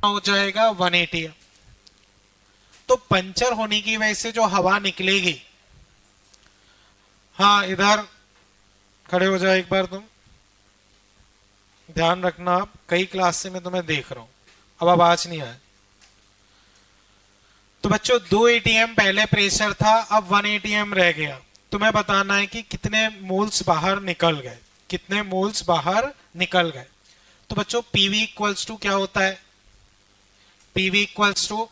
हो जाएगा 180। तो पंचर होने की वजह से जो हवा निकलेगी, हाँ इधर खड़े हो जाओ एक बार तुम, ध्यान रखना। आप कई क्लास से मैं तुम्हें देख रहा हूं, अब आवाज नहीं आए। तो बच्चों 2 एटीएम पहले प्रेशर था, अब 1 एटीएम रह गया। तुम्हें बताना है कि कितने मोल्स बाहर निकल गए, कितने मोल्स बाहर निकल गए। तो बच्चों पीवी इक्वल्स टू क्या होता है, पीवी इक्वल्स टू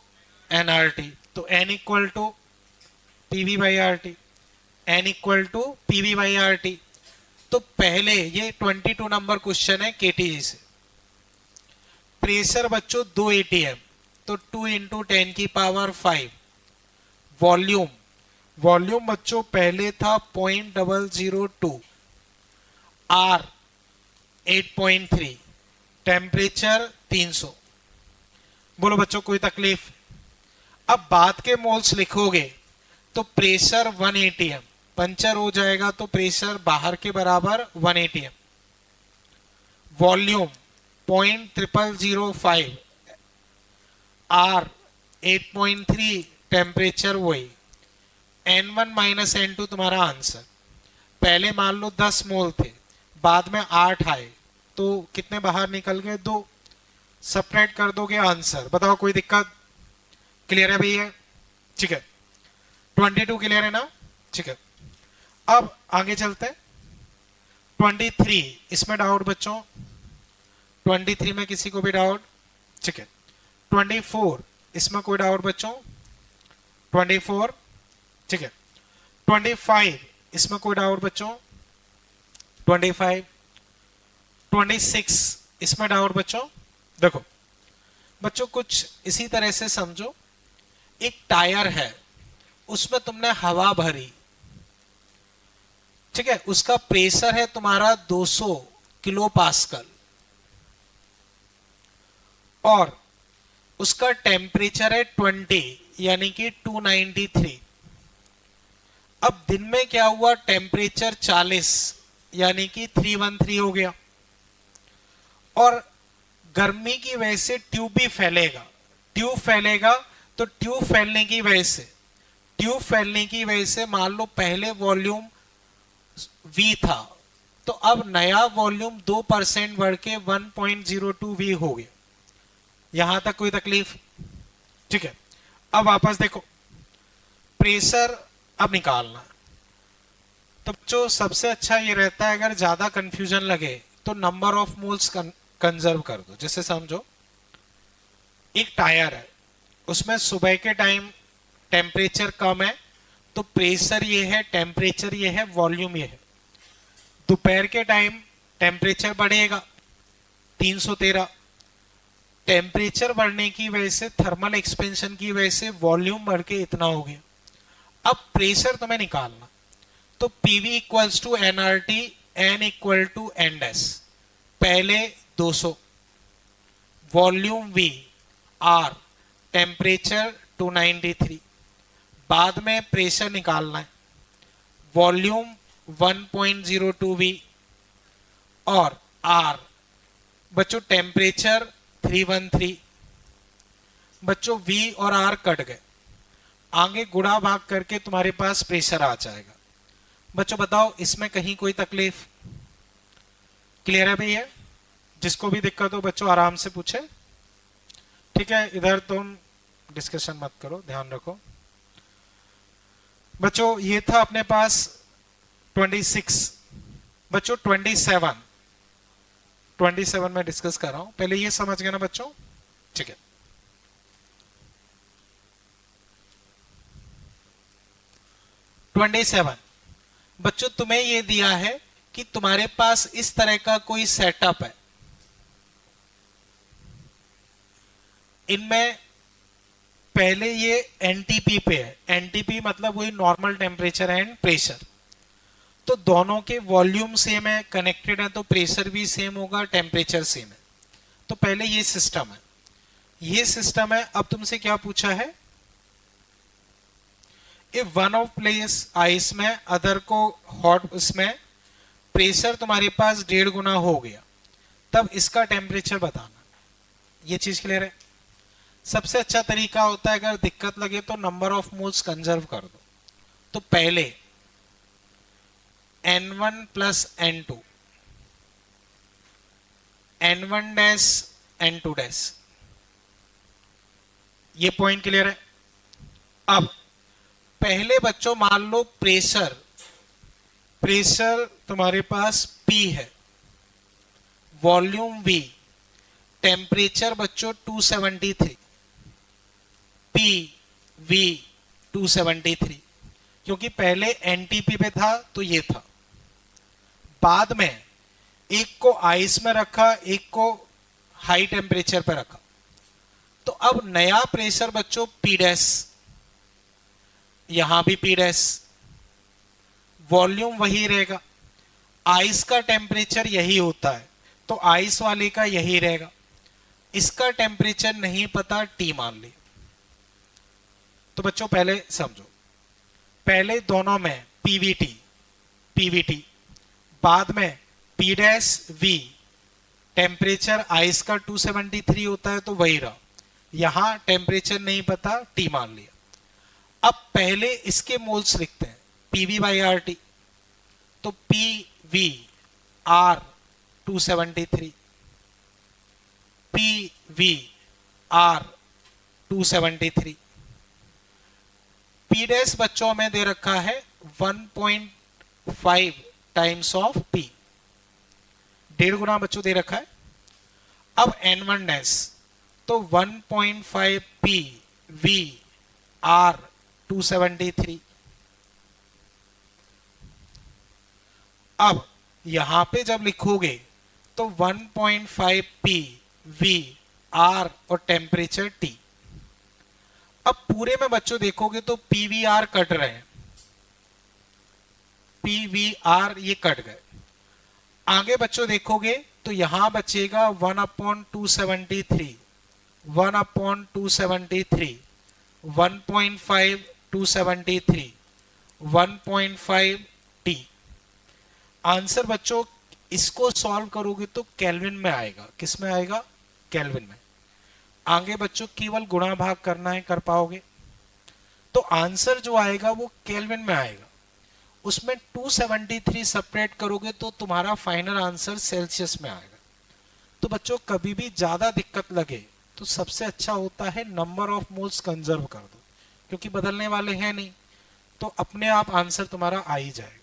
एनआरटी। तो n equal to PV by R T, n equal to PV by R T. तो पहले ये 22 नंबर क्वेश्चन है केटीजी से। प्रेशर बच्चों 2 एटीएम, तो 2 इंटू 10 की पावर 5। वॉल्यूम, वॉल्यूम बच्चों पहले था 0.002, आर 8.3, टेम्परेचर 300। बोलो बच्चों कोई तकलीफ? अब बाद के मोल्स लिखोगे तो प्रेशर 1 एटीएम, पंचर हो जाएगा तो प्रेशर बाहर के बराबर 1 एटीएम। वॉल्यूम 0.005, आर 8.3, टेम्परेचर वही। N1 माइनस N2 तुम्हारा आंसर। पहले मान लो 10 मोल थे, बाद में 8 आए, तो कितने बाहर निकल गए? 2। सब्ट्रैक्ट कर दोगे आंसर। बताओ कोई दिक्कत? क्लियर है भैया? ठीक है, 22 क्लियर है ना? ठीक है, अब आगे चलते हैं। 23, इसमें डाउट बच्चों? 23 में किसी को भी डाउट? ठीक है। 24, इसमें कोई डाउट बच्चों? 24, ठीक है। 25, इसमें कोई डाउट बच्चों? 25, 26, इसमें डाउट बच्चों? देखो बच्चों कुछ इसी तरह से समझो, एक टायर है, उसमें तुमने हवा भरी, ठीक है, उसका प्रेशर है तुम्हारा 200 किलो पास्कल और उसका टेम्परेचर है 20 यानी कि 293। अब दिन में क्या हुआ, टेम्परेचर 40 यानी कि 313 हो गया, और गर्मी की वजह से ट्यूब भी फैलेगा। ट्यूब फैलेगा तो ट्यूब फैलने की वजह से, ट्यूब फैलने की वजह से मान लो पहले वॉल्यूम V था, तो अब नया वॉल्यूम 2% बढ़ के 1.02 V हो गया। यहां तक कोई तकलीफ? ठीक है, अब वापस देखो, प्रेशर अब निकालना। तो जो सबसे अच्छा ये रहता है, अगर ज्यादा कंफ्यूजन लगे तो नंबर ऑफ मोल्स कंजर्व कर दो। जैसे समझो एक टायर है, उसमें सुबह के टाइम टेम्परेचर कम है तो प्रेशर ये है, टेम्परेचर ये है, वॉल्यूम ये है। दोपहर के टाइम टेम्परेचर बढ़ेगा 313, टेम्परेचर बढ़ने की वजह से, थर्मल एक्सपेंशन की वजह से वॉल्यूम बढ़ के इतना हो गया। अब प्रेशर तुम्हें निकालना, तो PV equals to NRT, n equal to n dash. पहले 200, वॉल्यूम वी, आर, टेम्परेचर 293, बाद में प्रेशर निकालना है, वॉल्यूम 1.02 वी और आर बच्चों टेम्परेचर 313। बच्चों वी और आर कट गए, आगे गुणा भाग करके तुम्हारे पास प्रेशर आ जाएगा। बच्चों बताओ इसमें कहीं कोई तकलीफ? क्लियर है भैया? जिसको भी दिक्कत हो बच्चों आराम से पूछे, ठीक है। इधर तुम डिस्कशन मत करो, ध्यान रखो। बच्चों ये था अपने पास 26। बच्चों 27 में डिस्कस कर रहा हूं, पहले ये समझ गए ना बच्चों? ठीक है, बच्चों तुम्हें ये दिया है कि तुम्हारे पास इस तरह का कोई सेटअप है, इनमें पहले ये एनटीपी पे है, एनटीपी मतलब वही नॉर्मल टेम्परेचर एंड प्रेशर, तो दोनों के वॉल्यूम सेम है, कनेक्टेड है, तो प्रेशर भी सेम होगा, टेम्परेचर सेम है। तो पहले ये सिस्टम है, ये सिस्टम है। अब तुमसे क्या पूछा है, if one of place ice में, अदर को हॉट, इसमें प्रेशर तुम्हारे पास 1.5 गुना हो गया, तब इसका टेम्परेचर बताना। ये चीज क्लियर है? सबसे अच्छा तरीका होता है, अगर दिक्कत लगे तो नंबर ऑफ मोल्स कंजर्व कर दो। तो पहले N1 plus N2, N1 dash N2 dash, ये पॉइंट क्लियर है। अब पहले बच्चों मान लो प्रेशर, प्रेशर तुम्हारे पास P है, वॉल्यूम V, टेम्परेचर बच्चों 273, P V 273, क्योंकि पहले एनटीपी पे था तो ये था, बाद में एक को आइस में रखा, एक को हाई टेम्परेचर पे रखा। तो अब नया प्रेशर बच्चों P डैश, यहां भी P डैश, वॉल्यूम वही रहेगा, आइस का टेम्परेचर यही होता है तो आइस वाले का यही रहेगा, इसका टेम्परेचर नहीं पता, T मान ली। तो बच्चों पहले समझो, पहले दोनों में पीवीटी पीवीटी, बाद में P dash V, temperature ice का 273 होता है तो वही रहा, यहां टेम्परेचर नहीं पता, T मान लिया। अब पहले इसके मोल्स लिखते हैं, PV बाई RT, तो PV R 273, PV R 273, P dash बच्चों में दे रखा है 1.5 टाइम्स ऑफ P, 1.5 गुना बच्चों दे रखा है। अब N1 डैश तो 1.5 P V R 273। अब यहां पे जब लिखोगे तो 1.5 P V R और टेम्परेचर T। अब पूरे में बच्चों देखोगे तो PVR कट रहे हैं, PVR ये कट गए। आगे बच्चों देखोगे तो यहां बचेगा 1/273, 1/273, 1.5 273, 1.5 T। आंसर बच्चों इसको सॉल्व करोगे तो केल्विन में आएगा, किस में आएगा, केल्विन में। आगे बच्चों केवल गुणा भाग करना है, कर पाओगे। तो आंसर जो आएगा वो केल्विन में आएगा, उसमें 273 सेपरेट करोगे तो तुम्हारा फाइनल आंसर सेल्सियस में आएगा। तो बच्चों कभी भी ज्यादा दिक्कत लगे तो सबसे अच्छा होता है नंबर ऑफ मोल्स कंजर्व कर दो, क्योंकि बदलने वाले हैं नहीं, तो अपने आप आंसर तुम्हारा आ ही जाएगा।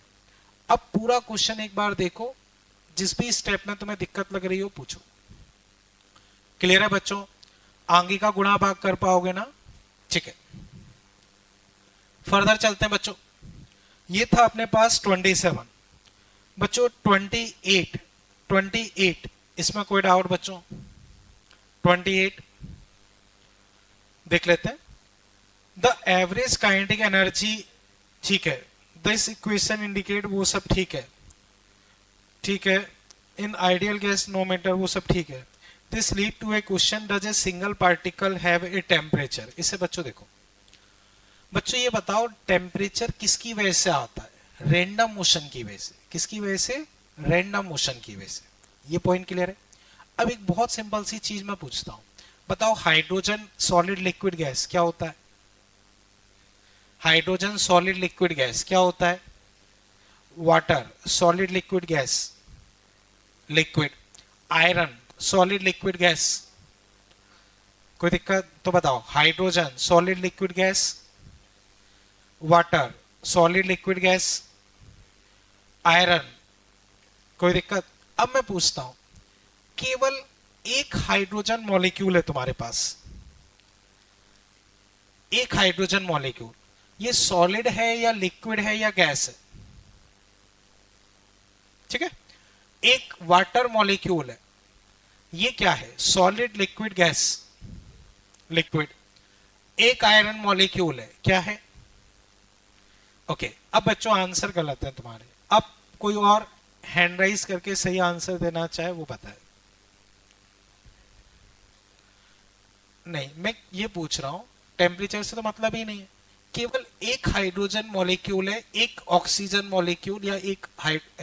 अब पूरा क्वेश्चन एक बार देखो, जिस भी स्टेप में तुम्हें दिक्कत लग रही हो पूछो। क्लियर है बच्चों, आगे का गुणा भाग कर पाओगे ना, ठीक है। फर्दर चलते हैं बच्चों, ये था अपने पास 27 बच्चों, 28 इसमें कोई डाउट बच्चों, 28 देख लेते हैं। द एवरेज काइनेटिक एनर्जी, ठीक है, दिस इक्वेशन इंडिकेट, वो सब ठीक है, ठीक है। In ideal gas no matter, वो सब ठीक है। This lead to a question, does a single particle have a temperature. इसे बच्चों देखो, बच्चों ये बताओ टेम्परेचर किसकी वजह से आता है, रैंडम मोशन की वजह से। किसकी वजह से, रैंडम मोशन की वजह से। ये पॉइंट क्लियर है। अब एक बहुत सिंपल सी चीज मैं पूछता हूं, बताओ हाइड्रोजन सॉलिड लिक्विड गैस क्या होता है, हाइड्रोजन सॉलिड लिक्विड गैस क्या होता है, water solid liquid gas, liquid. Iron solid liquid gas, कोई दिक्कत तो बताओ। Hydrogen solid liquid gas, water solid liquid gas, iron, कोई दिक्कत। अब मैं पूछता हूं, केवल एक हाइड्रोजन मॉलिक्यूल है तुम्हारे पास, एक हाइड्रोजन मॉलिक्यूल, ये सॉलिड है या लिक्विड है या गैस है, ठीक है। एक वाटर मॉलिक्यूल है, ये क्या है, सॉलिड लिक्विड गैस, लिक्विड। एक आयरन मॉलिक्यूल है, क्या है, ओके। अब बच्चों आंसर गलत है तुम्हारे। अब कोई और हैंड राइज करके सही आंसर देना चाहे वो बताए। नहीं, मैं ये पूछ रहा हूं, टेम्परेचर से तो मतलब ही नहीं है, केवल एक हाइड्रोजन मॉलिक्यूल है, एक ऑक्सीजन मॉलिक्यूल या एक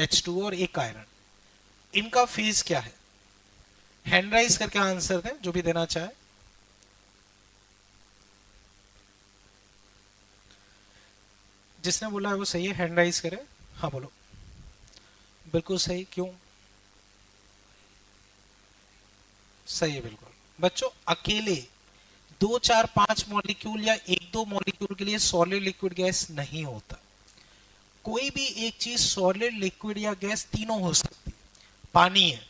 H2 और एक आयरन, इनका फेज क्या है। हैंड राइज करके आंसर दें जो भी देना चाहे। जिसने बोला है वो सही है, हैंड राइज करे। हाँ बोलो। बिल्कुल सही, क्यों? सही है बिल्कुल। बच्चों अकेले 2 4 5 मॉलिक्यूल या 1 2 मॉलिक्यूल के लिए सॉलिड लिक्विड गैस नहीं होता। कोई भी एक चीज सॉलिड लिक्विड या गैस तीनों हो सकती है। पानी है,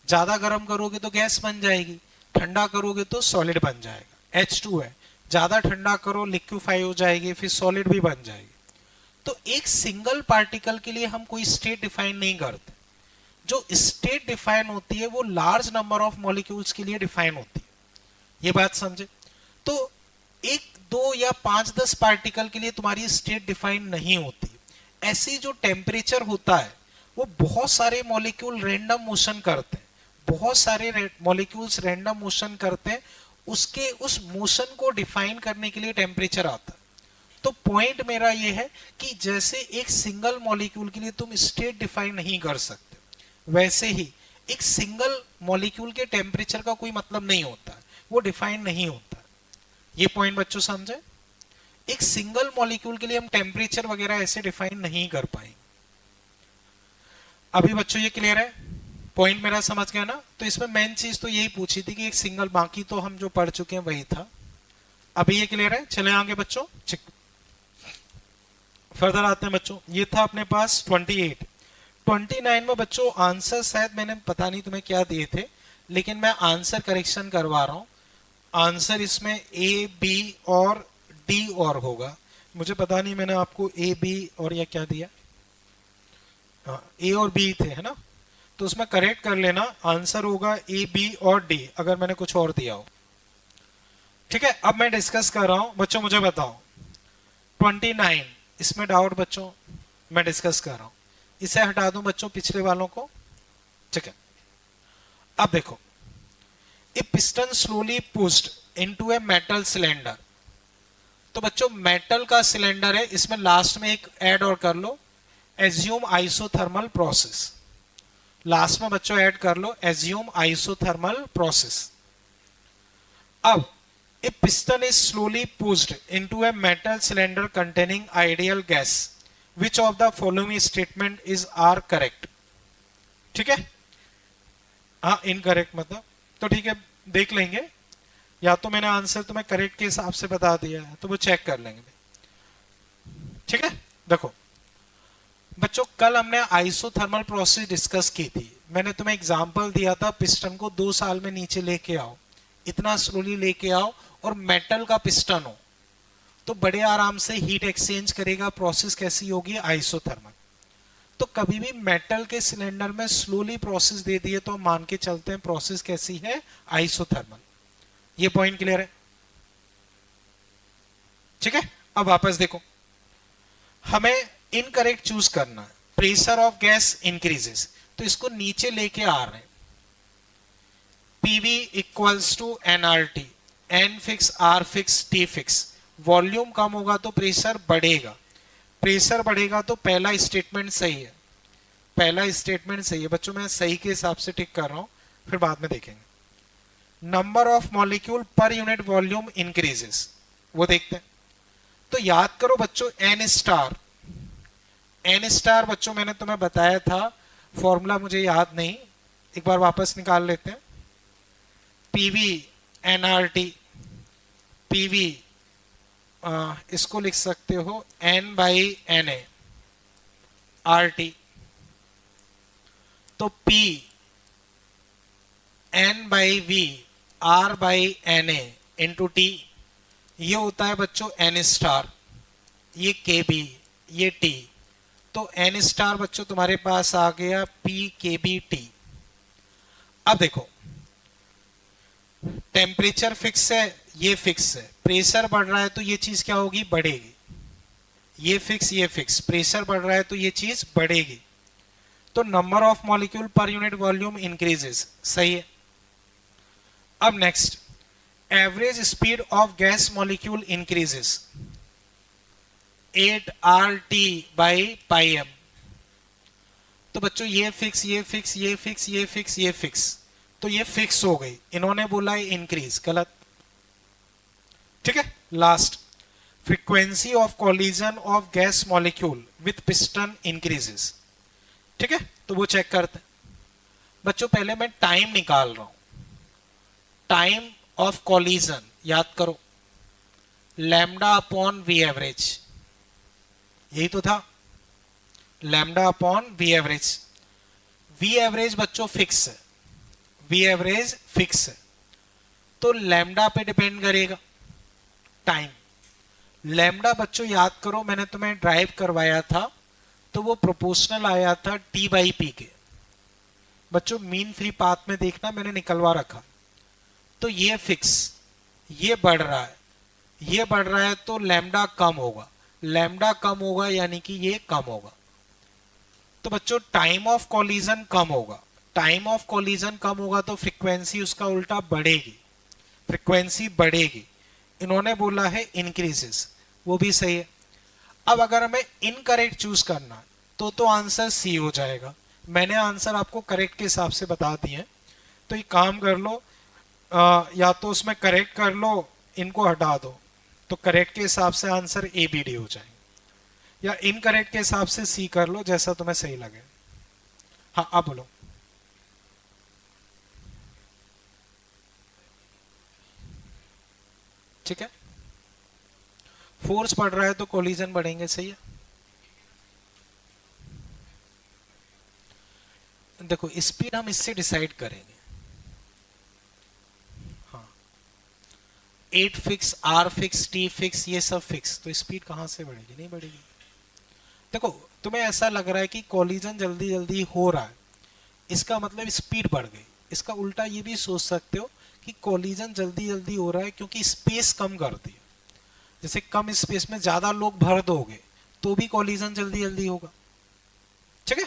ज्यादा गर्म करोगे तो गैस बन जाएगी, ठंडा करोगे तो सॉलिड बन जाएगा। H2 है, ज्यादा ठंडा करो लिक्विफाई हो जाएगी, फिर सॉलिड भी बन जाएगी। तो एक सिंगल पार्टिकल के लिए हम कोई स्टेट डिफाइन नहीं करते। जो स्टेट डिफाइन होती है वो लार्ज नंबर ऑफ मॉलिक्यूल्स के लिए डिफाइन होती है। ये बात समझे? तो 1 2 या 5 10 पार्टिकल के लिए तुम्हारी स्टेट डिफाइन नहीं होती। ऐसी जो टेम्परेचर होता है वो बहुत सारे मॉलिक्यूल रैंडम मोशन करते हैं, बहुत सारे मॉलिक्यूल्स रैंडम मोशन करते हैं, उसके उस मोशन को डिफाइन करने के लिए टेम्परेचर आता है। तो पॉइंट मेरा ये है कि जैसे एक सिंगल मॉलिक्यूल के लिए तुम स्टेट डिफाइन नहीं कर सकते, वैसे ही एक सिंगल मॉलिक्यूल के टेम्परेचर का कोई मतलब नहीं होता, वो डिफाइन नहीं होता। ये पॉइंट बच्चों समझे? एक सिंगल मॉलिक्यूल के लिए हम टेम्परेचर वगैरह ऐसे डिफाइन नहीं कर पाएंगे। अभी बच्चों ये क्लियर है? पॉइंट मेरा समझ गया ना? तो इसमें मेन चीज तो यही पूछी थी कि एक सिंगल, बाकी तो हम जो पढ़ चुके हैं वही था। अभी ये क्लियर है? चले आगे बच्चों, फर्दर आते हैं बच्चों। ये था अपने पास 28। 29 में बच्चों आंसर शायद मैंने पता नहीं तुम्हें क्या दिए थे, लेकिन मैं आंसर करेक्शन करवा रहा हूं। आंसर इसमें ए बी और डी और होगा। मुझे पता नहीं मैंने आपको ए बी और या क्या दिया। हाँ, ए और बी थे, है ना? तो उसमें करेक्ट कर लेना, आंसर होगा ए बी और डी, अगर मैंने कुछ और दिया हो। ठीक है, अब मैं डिस्कस कर रहा हूं बच्चों, मुझे बताओ 29, इसमें डाउट बच्चों मैं डिस्कस कर रहा हूं, इसे हटा दूं बच्चों पिछले वालों को। ठीक है, अब देखो, ए piston slowly pushed into a metal cylinder. तो बच्चों मेटल का सिलेंडर है, इसमें लास्ट में एक ऐड और कर लो, एज्यूम आइसोथर्मल प्रोसेस। लास्ट में बच्चों ऐड कर लो एज्यूम आइसोथर्मल प्रोसेस। अब a piston is slowly pushed into a metal cylinder containing ideal gas, which of the following statement is are correct? ठीक है, हाँ इनकरेक्ट मतलब, तो ठीक है देख लेंगे, या तो मैंने आंसर तुम्हें करेक्ट के हिसाब से बता दिया है तो वो चेक कर लेंगे। ठीक है, देखो बच्चों कल हमने आइसोथर्मल प्रोसेस डिस्कस की थी। मैंने तुम्हें एग्जांपल दिया था, पिस्टन को 2 साल में नीचे लेके आओ, इतना स्लोली लेके आओ, और मेटल का पिस्टन हो तो बड़े आराम से हीट एक्सचेंज करेगा। प्रोसेस कैसी होगी? आइसोथर्मल। तो कभी भी मेटल के सिलेंडर में स्लोली प्रोसेस दे दिए तो हम मान के चलते हैं प्रोसेस कैसी है? आइसोथर्मल। ये पॉइंट क्लियर है? ठीक है, अब वापस देखो, हमें इनकरेक्ट चूज करना है। प्रेशर ऑफ गैस इंक्रीजेस, तो इसको नीचे लेके आ रहे हैं। PV equals to NRT, N fix, R fix, T fix. Volume कम होगा तो प्रेशर बढ़ेगा, प्रेशर बढ़ेगा तो पहला स्टेटमेंट सही है, पहला स्टेटमेंट सही है बच्चों। मैं सही के हिसाब से टिक कर रहा हूं, फिर बाद में देखेंगे। नंबर ऑफ मॉलिक्यूल पर यूनिट वॉल्यूम इंक्रीजेस, वो देखते हैं। तो याद करो बच्चों एन स्टार, एन स्टार बच्चों मैंने तुम्हें बताया था, फॉर्मूला मुझे याद नहीं, एक बार वापस निकाल लेते हैं। पीवी एनआरटी, पीवी इसको लिख सकते हो N by N A R T, तो P N by V R by N A into T, ये होता है बच्चों एन स्टार, ये के बी, ये टी। तो एन स्टार बच्चों तुम्हारे पास आ गया पी के बी टी। अब देखो टेम्परेचर फिक्स है, ये फिक्स है, प्रेशर बढ़ रहा है तो ये चीज क्या होगी? बढ़ेगी। ये फिक्स, ये फिक्स, प्रेशर बढ़ रहा है तो ये चीज बढ़ेगी। तो नंबर ऑफ मॉलिक्यूल पर यूनिट वॉल्यूम इंक्रीजेस, सही है। अब next, average speed of gas molecule increases 8 RT by pi m. तो बच्चों ये फिक्स, ये फिक्स, ये फिक्स, ये फिक्स, ये फिक्स, तो ये फिक्स हो गई। इन्होंने बोला है इंक्रीज, गलत। ठीक है, last frequency of collision of gas molecule with piston increases. ठीक है, तो वो चेक करते हैं। बच्चों पहले मैं टाइम निकाल रहा हूं। टाइम ऑफ कॉलिजन याद करो, लैम्डा अपॉन वी एवरेज, यही तो था, lambda upon V average. V average बच्चों फिक्स है, वी एवरेज फिक्स है, तो लैम्डा पे डिपेंड करेगा टाइम। लैम्डा बच्चों याद करो, मैंने तुम्हें ड्राइव करवाया था तो वो प्रोपोर्शनल आया था टी बाई पी के। बच्चों मीन फ्री पाथ में देखना, मैंने निकलवा रखा। तो ये फिक्स, ये बढ़ रहा है, ये बढ़ रहा है, तो लैम्डा कम होगा, लैम्डा कम होगा यानी कि ये कम होगा। तो बच्चों टाइम ऑफ कॉलिजन कम होगा, टाइम ऑफ कॉलिजन कम होगा तो फ्रीक्वेंसी उसका उल्टा बढ़ेगी, फ्रीक्वेंसी बढ़ेगी। इन्होंने बोला है इंक्रीजेस, वो भी सही है। अब अगर हमें इनकरेक्ट चूज करना है तो आंसर सी हो जाएगा। मैंने आंसर आपको करेक्ट के हिसाब से बता दिए हैं, तो एक काम कर लो, या तो उसमें करेक्ट कर लो, इनको हटा दो, तो करेक्ट के हिसाब से आंसर ए बी डी हो जाएंगे, या इनकरेक्ट के हिसाब से सी कर लो, जैसा तुम्हें सही लगे। हाँ अब बोलो। ठीक है, फोर्स बढ़ रहा है तो कोलिजन बढ़ेंगे, सही है। देखो स्पीड हम इससे डिसाइड करेंगे। हाँ, 8 fix, R fix, T fix, ये सब फिक्स, तो स्पीड कहां से बढ़ेगी, नहीं बढ़ेगी। देखो तुम्हें ऐसा लग रहा है कि कोलिजन जल्दी जल्दी हो रहा है, इसका मतलब स्पीड बढ़ गई। इसका उल्टा ये भी सोच सकते हो कि कोलिजन जल्दी जल्दी हो रहा है क्योंकि स्पेस कम करती है। जैसे कम स्पेस में ज्यादा लोग भर दोगे तो भी कोलिजन जल्दी जल्दी होगा। ठीक है,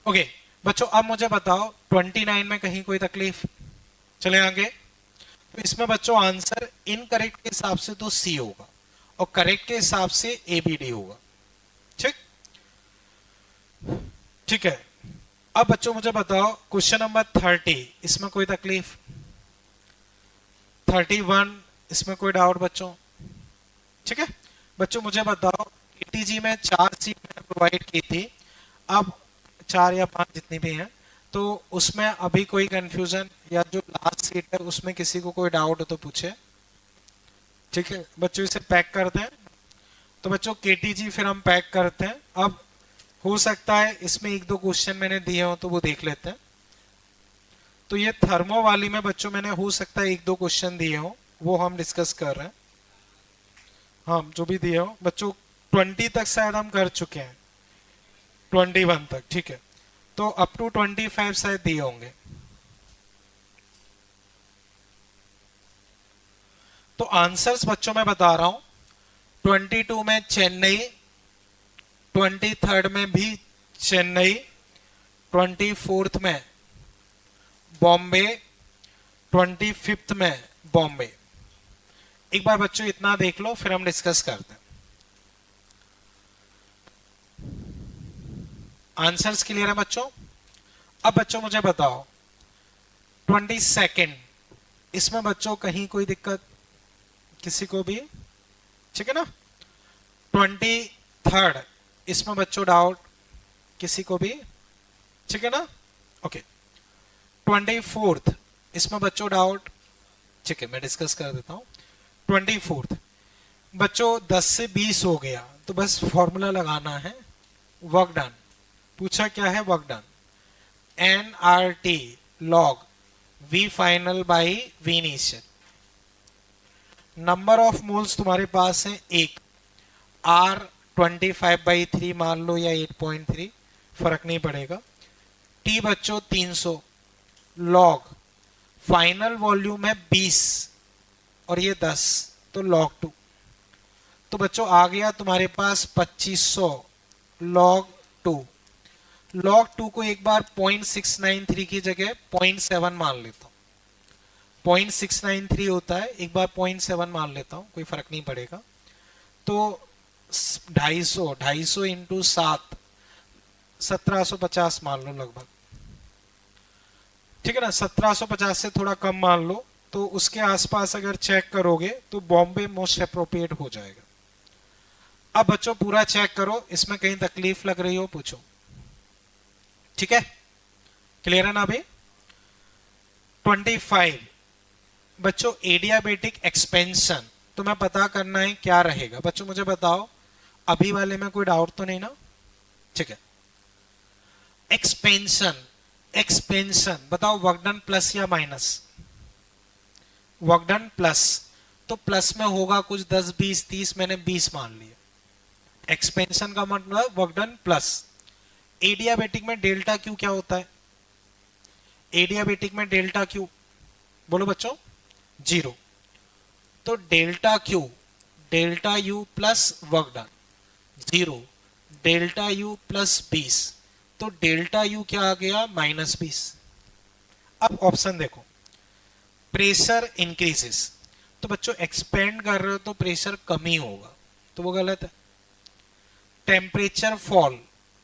ओके बच्चों अब मुझे बताओ 29 में कहीं कोई तकलीफ? चले आगे। तो इसमें बच्चों आंसर इनकरेक्ट के हिसाब से तो सी होगा और करेक्ट के हिसाब से ए बी डी होगा। ठीक, ठीक है। अब बच्चों मुझे बताओ क्वेश्चन नंबर 30, इसमें कोई तकलीफ? 31, इसमें कोई डाउट बच्चों? ठीक है बच्चों मुझे बताओ, एटीजी में 4 सीट मैंने प्रोवाइड की थी, अब 4 या 5 जितनी भी हैं, तो उसमें अभी कोई कंफ्यूजन, या जो लास्ट सीट है उसमें किसी को कोई डाउट हो तो पूछे। ठीक है बच्चों, इसे पैक करते हैं। तो बच्चों केटीजी फिर हम पैक करते हैं। अब हो सकता है इसमें 1-2 क्वेश्चन मैंने दिए हो तो वो देख लेते हैं। तो ये थर्मो वाली में बच्चों मैंने हो सकता है 1-2 क्वेश्चन दिए हो, वो हम डिस्कस कर रहे हैं। हाँ जो भी दिए हो बच्चों, 20 तक शायद हम कर चुके हैं, 21 तक। ठीक है, तो अप टू 25 शायद दिए होंगे। तो आंसर्स बच्चों मैं बता रहा हूं, 22 में चेन्नई, 23rd में भी चेन्नई, 24th में बॉम्बे, 25th में बॉम्बे। एक बार बच्चों इतना देख लो फिर हम डिस्कस करते हैं। आंसर्स क्लियर है बच्चों? अब बच्चों मुझे बताओ 22nd, इसमें बच्चों कहीं कोई दिक्कत किसी को भी? ठीक है ना। 23rd, इसमें बच्चों डाउट किसी को भी? ठीक है ना, ओके। 24th, इसमें बच्चों डाउट? ठीक है मैं डिस्कस कर देता हूं। 24th बच्चों 10 से 20 हो गया तो बस फॉर्मूला लगाना है, वर्क डन। पूछा क्या है? Work done, n R T log V final by V initial. Number of moles तुम्हारे पास है 1, आर 25/3 मान लो या 8.3, फर्क नहीं पड़ेगा। टी बच्चों 300, लॉग फाइनल वॉल्यूम है 20 और ये 10, तो log 2। तो बच्चों आ गया तुम्हारे पास 2500 log 2। log 2 को एक बार 0.693 की जगह 0.7 मान लेता हूं, 0.693 होता है, एक बार 0.7 मान लेता हूं, कोई फर्क नहीं पड़ेगा। तो 250 इंटू 7, 1750 मान लो लगभग। ठीक है ना, 1750 से थोड़ा कम मान लो, तो उसके आसपास अगर चेक करोगे तो बॉम्बे मोस्ट अप्रोप्रिएट हो जाएगा। अब बच्चों पूरा चेक करो, इसमें कहीं तकलीफ लग रही हो पूछो। ठीक है, क्लियर है ना अभी? 25 बच्चों एडियाबेटिक एक्सपेंशन तुम्हें पता करना है क्या रहेगा। बच्चों मुझे बताओ, अभी वाले में कोई डाउट तो नहीं ना? ठीक है, एक्सपेंशन, एक्सपेंशन बताओ वर्क डन प्लस या माइनस? वर्क डन प्लस, तो प्लस में होगा कुछ 10 20 30, मैंने 20 मान लिया। एक्सपेंशन का मतलब वर्क डन प्लस। एडियाबेटिक में डेल्टा क्यू क्या होता है? एडियाबेटिक में डेल्टा क्यू बोलो बच्चों, 0। तो delta Q, delta U plus work done 0, delta U plus 20, तो डेल्टा यू क्या आ गया? -20। अब ऑप्शन देखो, प्रेशर इंक्रीजेस, तो बच्चों एक्सपेंड कर रहे हो तो प्रेशर कम ही होगा, तो वो गलत है। टेम्परेचर फॉल,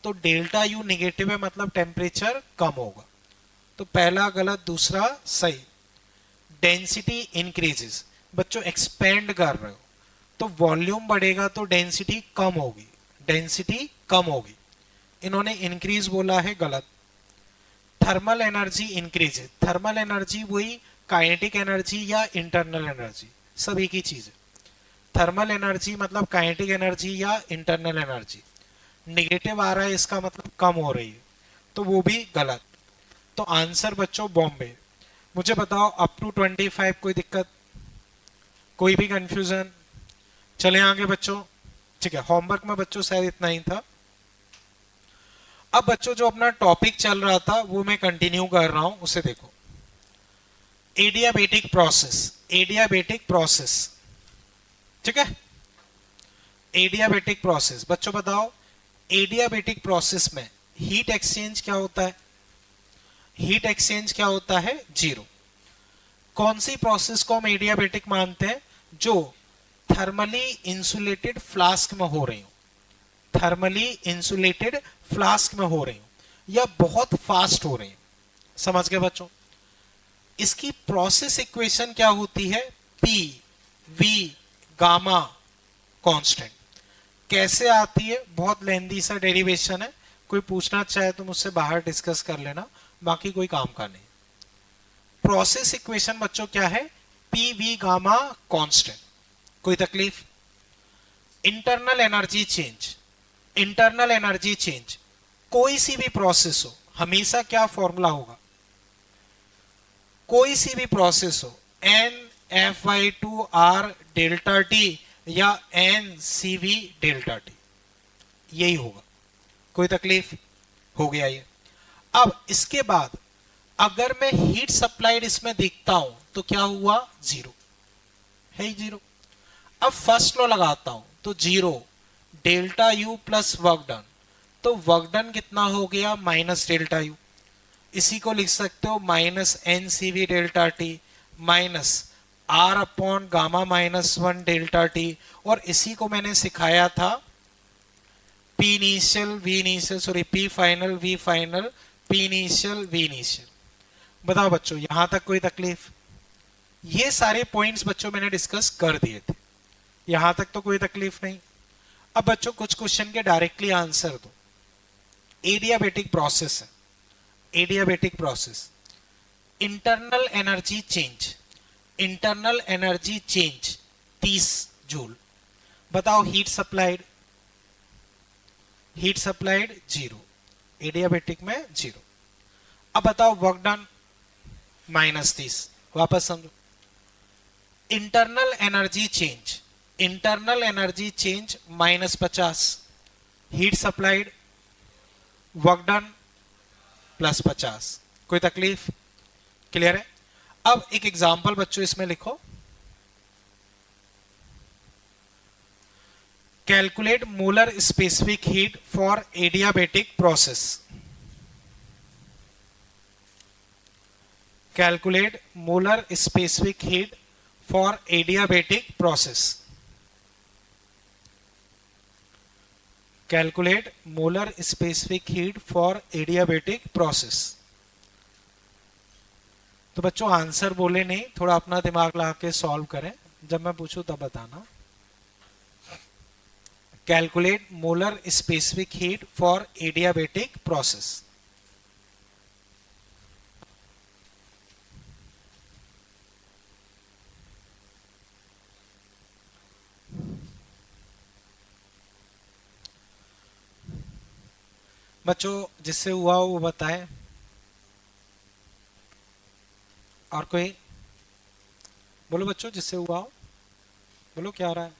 तो डेल्टा यू निगेटिव है मतलब टेम्परेचर कम होगा, तो पहला गलत दूसरा सही। डेंसिटी इंक्रीजेस, बच्चों एक्सपेंड कर रहे हो तो वॉल्यूम बढ़ेगा तो डेंसिटी कम होगी, डेंसिटी कम होगी, इन्होंने इंक्रीज बोला है, गलत। Thermal energy increases, thermal energy वही काइनेटिक एनर्जी या इंटरनल एनर्जी, सभी की चीज है। थर्मल एनर्जी मतलब काइनेटिक एनर्जी या इंटरनल एनर्जी, निगेटिव आ रहा है इसका मतलब कम हो रही है, तो वो भी गलत। तो आंसर बच्चों बॉम्बे। मुझे बताओ अप टू 25 कोई दिक्कत, कोई भी कंफ्यूजन? चले आगे बच्चों। ठीक है, होमवर्क में बच्चों शायद इतना ही था। अब बच्चों जो अपना टॉपिक चल रहा था वो मैं कंटिन्यू कर रहा हूं, उसे देखो। एडियाबेटिक प्रोसेस, एडियाबेटिक प्रोसेस, ठीक है, एडियाबेटिक प्रोसेस। बच्चों बताओ एडियाबेटिक प्रोसेस में हीट एक्सचेंज क्या होता है? हीट एक्सचेंज क्या होता है? 0। कौन सी प्रोसेस को हम एडियाबेटिक मानते हैं? जो थर्मली इंसुलेटेड फ्लास्क में हो रही हो, थर्मली इंसुलेटेड फ्लास्क में हो रही हो या बहुत फास्ट हो रही हो। समझ गए बच्चों? इसकी प्रोसेस इक्वेशन क्या होती है? P V gamma constant. कैसे आती है? बहुत लेंदी सा डेरिवेशन है, कोई पूछना चाहे तो मुझसे बाहर डिस्कस कर लेना, बाकी कोई काम का नहीं। प्रोसेस इक्वेशन बच्चों क्या है? P V gamma constant. कोई तकलीफ? Internal energy change, internal energy change कोई सी भी प्रोसेस हो हमेशा क्या फॉर्मूला होगा? कोई सी भी प्रोसेस हो NF/2R डेल्टा टी या NCV डेल्टा टी, यही होगा। कोई तकलीफ? हो गया ये। अब इसके बाद अगर मैं हीट सप्लाइड इसमें देखता हूं तो क्या हुआ? 0 है ही 0। अब फर्स्ट लॉ लगाता हूं तो 0 delta U plus work done, तो वर्क डन कितना हो गया? Minus delta U. इसी को लिख सकते हो -NCV delta T minus R upon gamma -1 delta T, और इसी को मैंने सिखाया था P initial V initial, sorry P final V final, P initial V initial. बताओ बच्चों यहां तक कोई तकलीफ? ये सारे पॉइंट्स बच्चों मैंने डिस्कस कर दिए थे, यहां तक तो कोई तकलीफ नहीं। अब बच्चों कुछ क्वेश्चन के डायरेक्टली आंसर दो। एडियाबेटिक प्रोसेस है, adiabatic process, internal energy change, internal energy change 30 joule. बताओ heat supplied, heat supplied 0, adiabatic में 0। अब बताओ वर्क डन -30। वापस समझो, internal energy change, internal energy change -50, heat supplied work done +50। कोई तकलीफ? क्लियर है? अब एक एग्जांपल बच्चों इसमें लिखो, calculate molar specific heat for adiabatic process. Calculate molar specific heat for adiabatic process. Calculate molar specific heat for adiabatic process. तो बच्चों आंसर बोले नहीं, थोड़ा अपना दिमाग लगा के सॉल्व करें, जब मैं पूछूं तब बताना। Calculate molar specific heat for adiabatic process. बच्चों जिससे हुआ हो वो बताए। और कोई बोलो बच्चों, जिससे हुआ हो बोलो, क्या हो रहा है?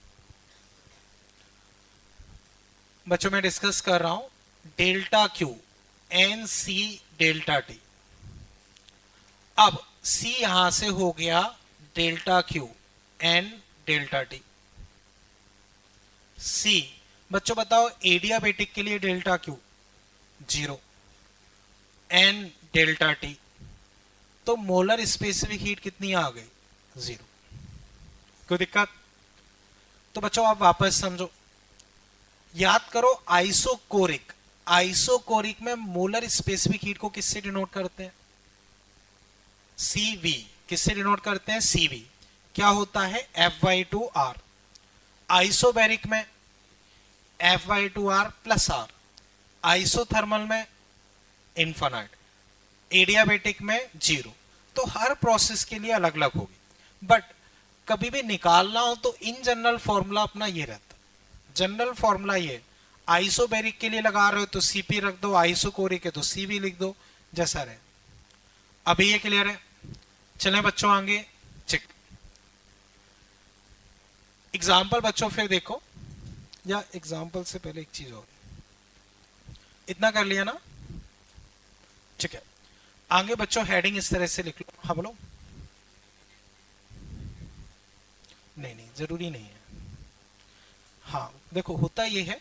बच्चों मैं डिस्कस कर रहा हूं delta Q N C delta T. अब सी यहां से हो गया delta Q N delta T. C बच्चों बताओ एडियाबेटिक के लिए delta Q 0, N delta T, तो मोलर स्पेसिफिक हीट कितनी आ गई? 0। कोई दिक्कत? तो बच्चों आप वापस समझो, याद करो आइसोकोरिक। आइसोकोरिक में मोलर स्पेसिफिक हीट को किससे डिनोट करते हैं? CV। किससे डिनोट करते हैं? CV। क्या होता है? F/2R। आइसोबैरिक में F/2R प्लस R। आइसोथर्मल में इन्फानाइट। एडियाबेटिक में 0। तो हर प्रोसेस के लिए अलग अलग होगी, बट कभी भी निकालना हो तो इन जनरल फॉर्मूला अपना ये रहता। जनरल फॉर्मूला ये, आइसोबैरिक के लिए लगा रहे हो तो CP रख दो, आइसोकोरिक है तो CV लिख दो, जैसा रहे। अभी ये क्लियर है? चलें बच्चों आगे। चेक एग्जाम्पल बच्चों फिर देखो, या एग्जाम्पल से पहले एक चीज और, इतना कर लिया ना? ठीक है, आगे बच्चों हेडिंग इस तरह से लिख लो। हाँ बोलो। नहीं नहीं जरूरी नहीं है। हाँ देखो होता ये है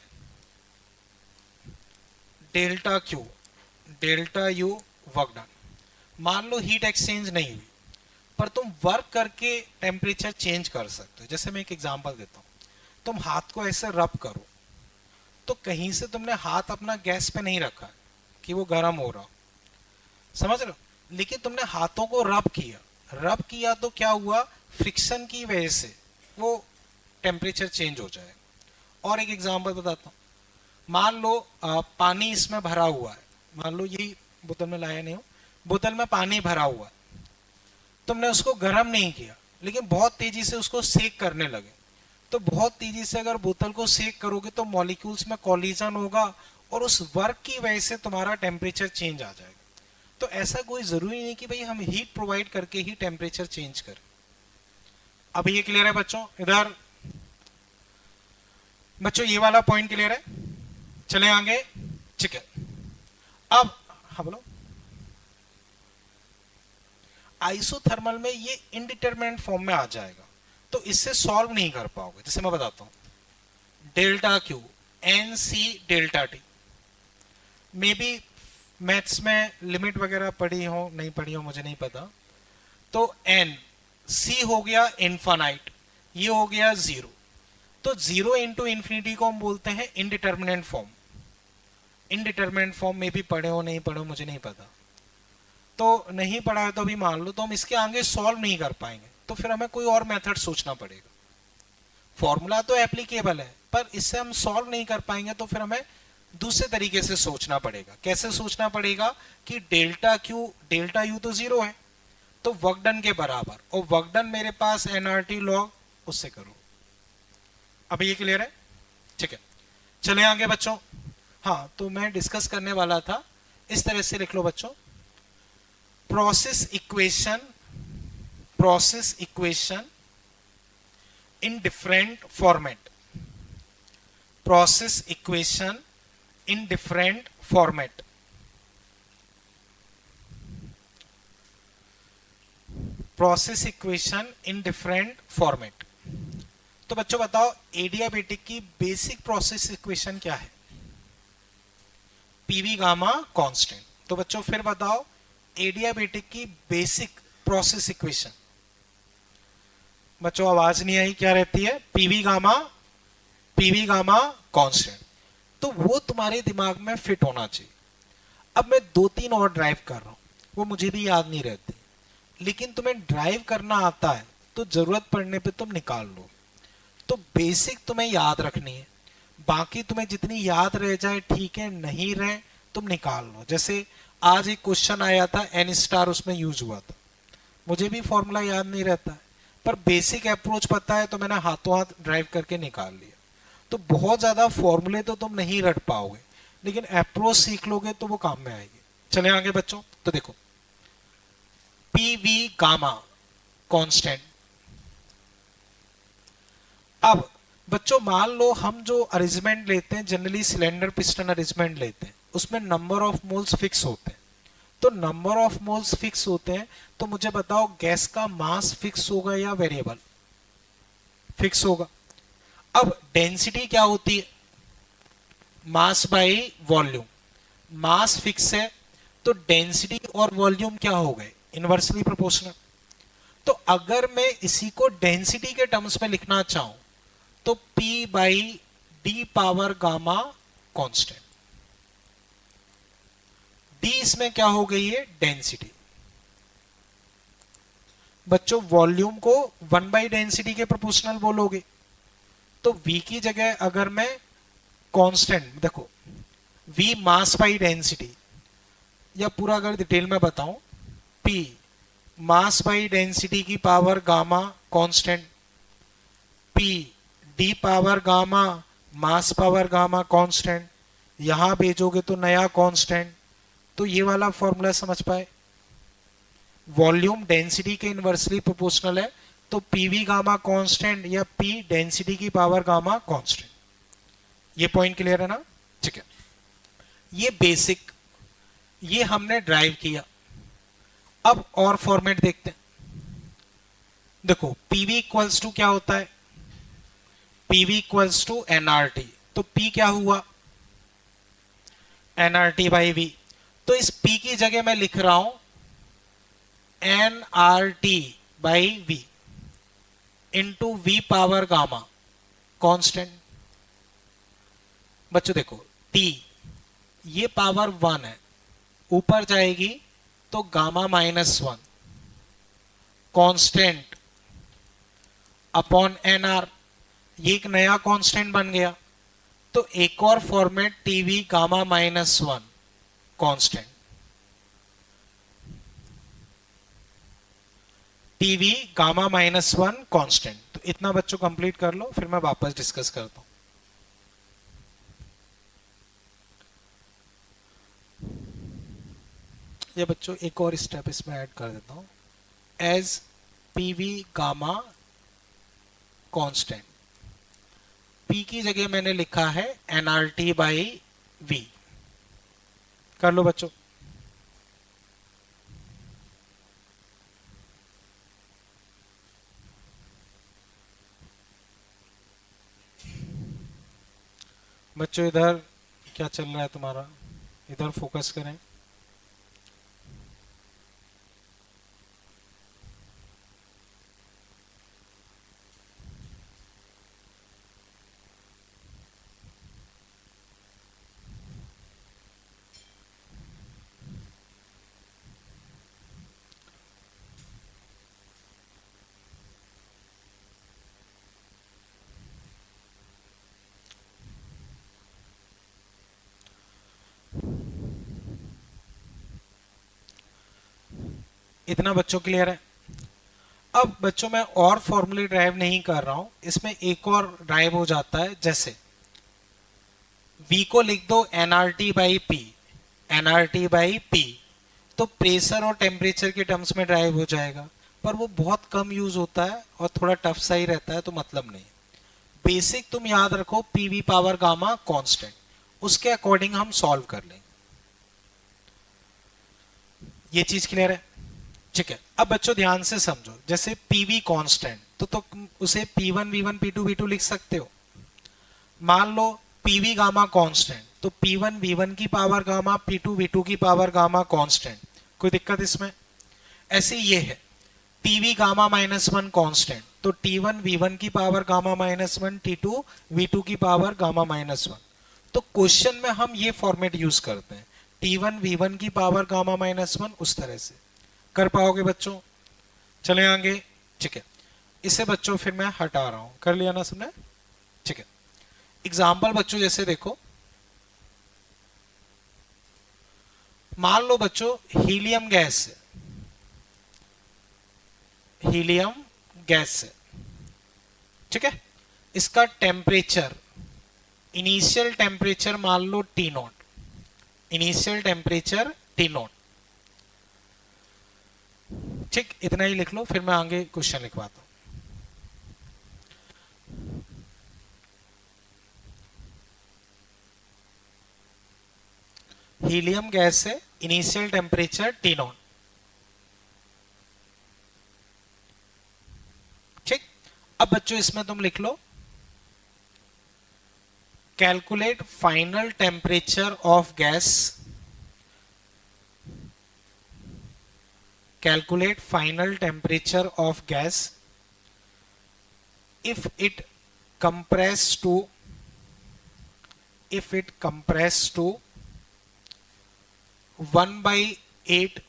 delta Q delta U work done. मान लो हीट एक्सचेंज नहीं हुई, पर तुम वर्क करके टेम्परेचर चेंज कर सकते हो। जैसे मैं एक एग्जांपल देता हूं, तुम हाथ को ऐसे रब करो, तो कहीं से तुमने हाथ अपना गैस पे नहीं रखा कि वो गर्म हो रहा, समझ रहे हो? लेकिन तुमने हाथों को रब किया। रब किया तो क्या हुआ? फ्रिक्शन की वजह से वो टेम्परेचर चेंज हो जाएगा। और एक एग्जांपल बताता हूं, मान लो पानी इसमें भरा हुआ है, मान लो यही बोतल में लाया नहीं हो, बोतल में पानी भरा हुआ है, तुमने उसको गर्म नहीं किया लेकिन बहुत तेजी से उसको सेक करने लगे, तो बहुत तेजी से अगर बोतल को सेक करोगे तो मॉलिक्यूल्स में कॉलिजन होगा और उस वर्क की वजह से तुम्हारा टेम्परेचर चेंज आ जाएगा। तो ऐसा कोई जरूरी नहीं कि भाई हम हीट प्रोवाइड करके ही टेम्परेचर चेंज करें। अब ये क्लियर है बच्चों? इधर बच्चों ये वाला पॉइंट क्लियर है? चले आगे। ठीक है, अब हाँ बोलो। आइसोथर्मल में ये इनडिटरमिनेट फॉर्म में आ जाएगा, तो इससे सॉल्व नहीं कर पाओगे। जैसे मैं बताता हूं delta Q N C delta T, may be maths में लिमिट वगैरह पढ़ी हो नहीं पढ़ी हो मुझे नहीं पता। तो एन सी हो गया इनफाइनाइट, ये हो गया 0, तो 0 इंटू इंफिनिटी को हम बोलते हैं इनडिटरमिनेट फॉर्म। इनडिटरमिनेट फॉर्म में भी पढ़े हो नहीं पढ़े हो मुझे नहीं पता, तो नहीं पढ़ा है तो अभी मान लो, तो हम इसके आगे सॉल्व नहीं कर पाएंगे, तो फिर हमें कोई और मेथड सोचना पड़ेगा। फॉर्मूला तो एप्लीकेबल है पर इससे हम सॉल्व नहीं कर पाएंगे, तो फिर हमें दूसरे तरीके से सोचना पड़ेगा। कैसे सोचना पड़ेगा? कि डेल्टा क्यू डेल्टा यू तो 0 है, तो वर्क डन के बराबर, और वर्क डन मेरे पास एनआरटी लॉग, उससे करो। अब ये क्लियर है? ठीक है, चले आगे बच्चों। हाँ तो मैं डिस्कस करने वाला था, इस तरह से लिख लो बच्चों, process equation in different format। process equation in different format। process equation in different format। तो बच्चों बताओ एडियाबेटिक की बेसिक प्रोसेस इक्वेशन क्या है? PV gamma constant. तो बच्चों फिर बताओ एडियाबेटिक की बेसिक प्रोसेस इक्वेशन। बच्चों आवाज नहीं आई, क्या रहती है? PV gamma constant. तो वो तुम्हारे दिमाग में फिट होना चाहिए। अब मैं 2-3 और ड्राइव कर रहा हूं, वो मुझे भी याद नहीं रहती, लेकिन तुम्हें ड्राइव करना आता है तो जरूरत पड़ने पे तुम निकाल लो। तो बेसिक तुम्हें याद रखनी है। बाकी तुम्हें जितनी याद रह जाए ठीक है, नहीं रहे तुम निकाल लो। जैसे आज एक क्वेश्चन आया था एन स्टार, उसमें यूज हुआ था, मुझे भी फॉर्मूला याद नहीं रहता है, पर बेसिक अप्रोच पता है तो मैंने हाथों हाथ ड्राइव करके निकाल लिया। तो बहुत ज्यादा फॉर्मूले तो तुम नहीं रट पाओगे, लेकिन अप्रोच सीख लोगे तो वो काम में आएगी। चले आगे बच्चों, तो देखो पी वी गामा कांस्टेंट। अब बच्चों मान लो हम जो अरेंजमेंट लेते हैं जनरली सिलेंडर पिस्टन अरेंजमेंट लेते हैं, उसमें नंबर ऑफ मोल्स फिक्स होते हैं। तो नंबर ऑफ मोल्स फिक्स होते हैं, तो मुझे बताओ गैस का मास फिक्स होगा या वेरिएबल? फिक्स होगा। अब डेंसिटी क्या होती है? Mass by volume. Mass fix है तो डेंसिटी और वॉल्यूम क्या हो गए? Inversely proportional. तो अगर मैं इसी को डेंसिटी के टर्म्स में लिखना चाहूं तो P by D power gamma constant. D इसमें क्या हो गई है? डेंसिटी। बच्चों वॉल्यूम को 1 बाई डेंसिटी के प्रोपोर्शनल बोलोगे, तो V की जगह अगर मैं कांस्टेंट, देखो V मास बाई डेंसिटी, या पूरा अगर डिटेल में बताऊं, P मास बाई डेंसिटी की power gamma constant, P D power gamma mass power gamma constant, यहां भेजोगे तो नया कांस्टेंट। तो ये वाला फॉर्मूला समझ पाए? वॉल्यूम डेंसिटी के इनवर्सली प्रोपोर्शनल है, तो पीवी गामा कांस्टेंट या पी डेंसिटी की पावर गामा कांस्टेंट। ये पॉइंट क्लियर है ना? ठीक है, ये बेसिक, ये हमने ड्राइव किया। अब और फॉर्मेट देखते हैं। देखो पीवी इक्वल्स टू क्या होता है? PV equals to nRT. तो पी क्या हुआ? NRT by V. तो इस पी की जगह मैं लिख रहा हूं nRT by V into V power gamma constant. बच्चों देखो टी, ये पावर 1 है, ऊपर जाएगी तो गामा -1 कांस्टेंट अपॉन एनआर, ये एक नया कांस्टेंट बन गया। तो एक और format TV gamma -1 constant, TV gamma -1 constant. तो इतना बच्चों कंप्लीट कर लो, फिर मैं वापस डिस्कस करता हूं। ये बच्चों एक और स्टेप इसमें ऐड कर देता हूं, as PV gamma constant. P की जगह मैंने लिखा है एनआरटी बाई वी। कर लो बच्चों। बच्चों इधर क्या चल रहा है तुम्हारा? इधर फोकस करें। इतना बच्चों क्लियर है? अब बच्चों मैं और फॉर्मूले ड्राइव नहीं कर रहा हूं, इसमें एक और ड्राइव हो जाता है। जैसे V को लिख दो NRT by P, NRT by P, तो प्रेशर और टेम्परेचर के टर्म्स में ड्राइव हो जाएगा, पर वो बहुत कम यूज होता है और थोड़ा टफ सा ही रहता है, तो मतलब नहीं। बेसिक तुम याद रखो पीवी पावर गामा कांस्टेंट, उसके अकॉर्डिंग हम सॉल्व कर लेंगे। ये चीज क्लियर है? ठीक है, अब बच्चों ध्यान से समझो। जैसे पीवी कांस्टेंट तो उसे P1 V1 P2 V2 लिख सकते हो। मान लो पीवी गामा कांस्टेंट, तो P1 V1 की पावर गामा, P2 V2 की पावर गामा कांस्टेंट। कोई दिक्कत इसमें? ऐसे ये है पीवी गामा -1 कांस्टेंट, तो T1 V1 की पावर गामा -1, T2 V2 की पावर गामा -1। तो क्वेश्चन में हम ये फॉर्मेट यूज करते हैं, T1 V1 की पावर गामा -1, उस तरह से कर पाओगे बच्चों? चले आगे। ठीक है, इसे बच्चों फिर मैं हटा रहा हूं। कर लिया ना सबने? ठीक है, एग्जाम्पल बच्चों जैसे देखो, मान लो बच्चों हीलियम गैस है, हीलियम गैस है, ठीक है। इसका टेम्परेचर, इनिशियल टेम्परेचर मान लो T naught, initial temperature T naught, ठीक। इतना ही लिख लो, फिर मैं आगे क्वेश्चन लिखवाता हूं। हीलियम गैस है, इनिशियल टेम्परेचर टी नॉट, ठीक। अब बच्चों इसमें तुम लिख लो calculate final temperature of gas, calculate final temperature of gas if it compress to, if it compress to 1 by 8,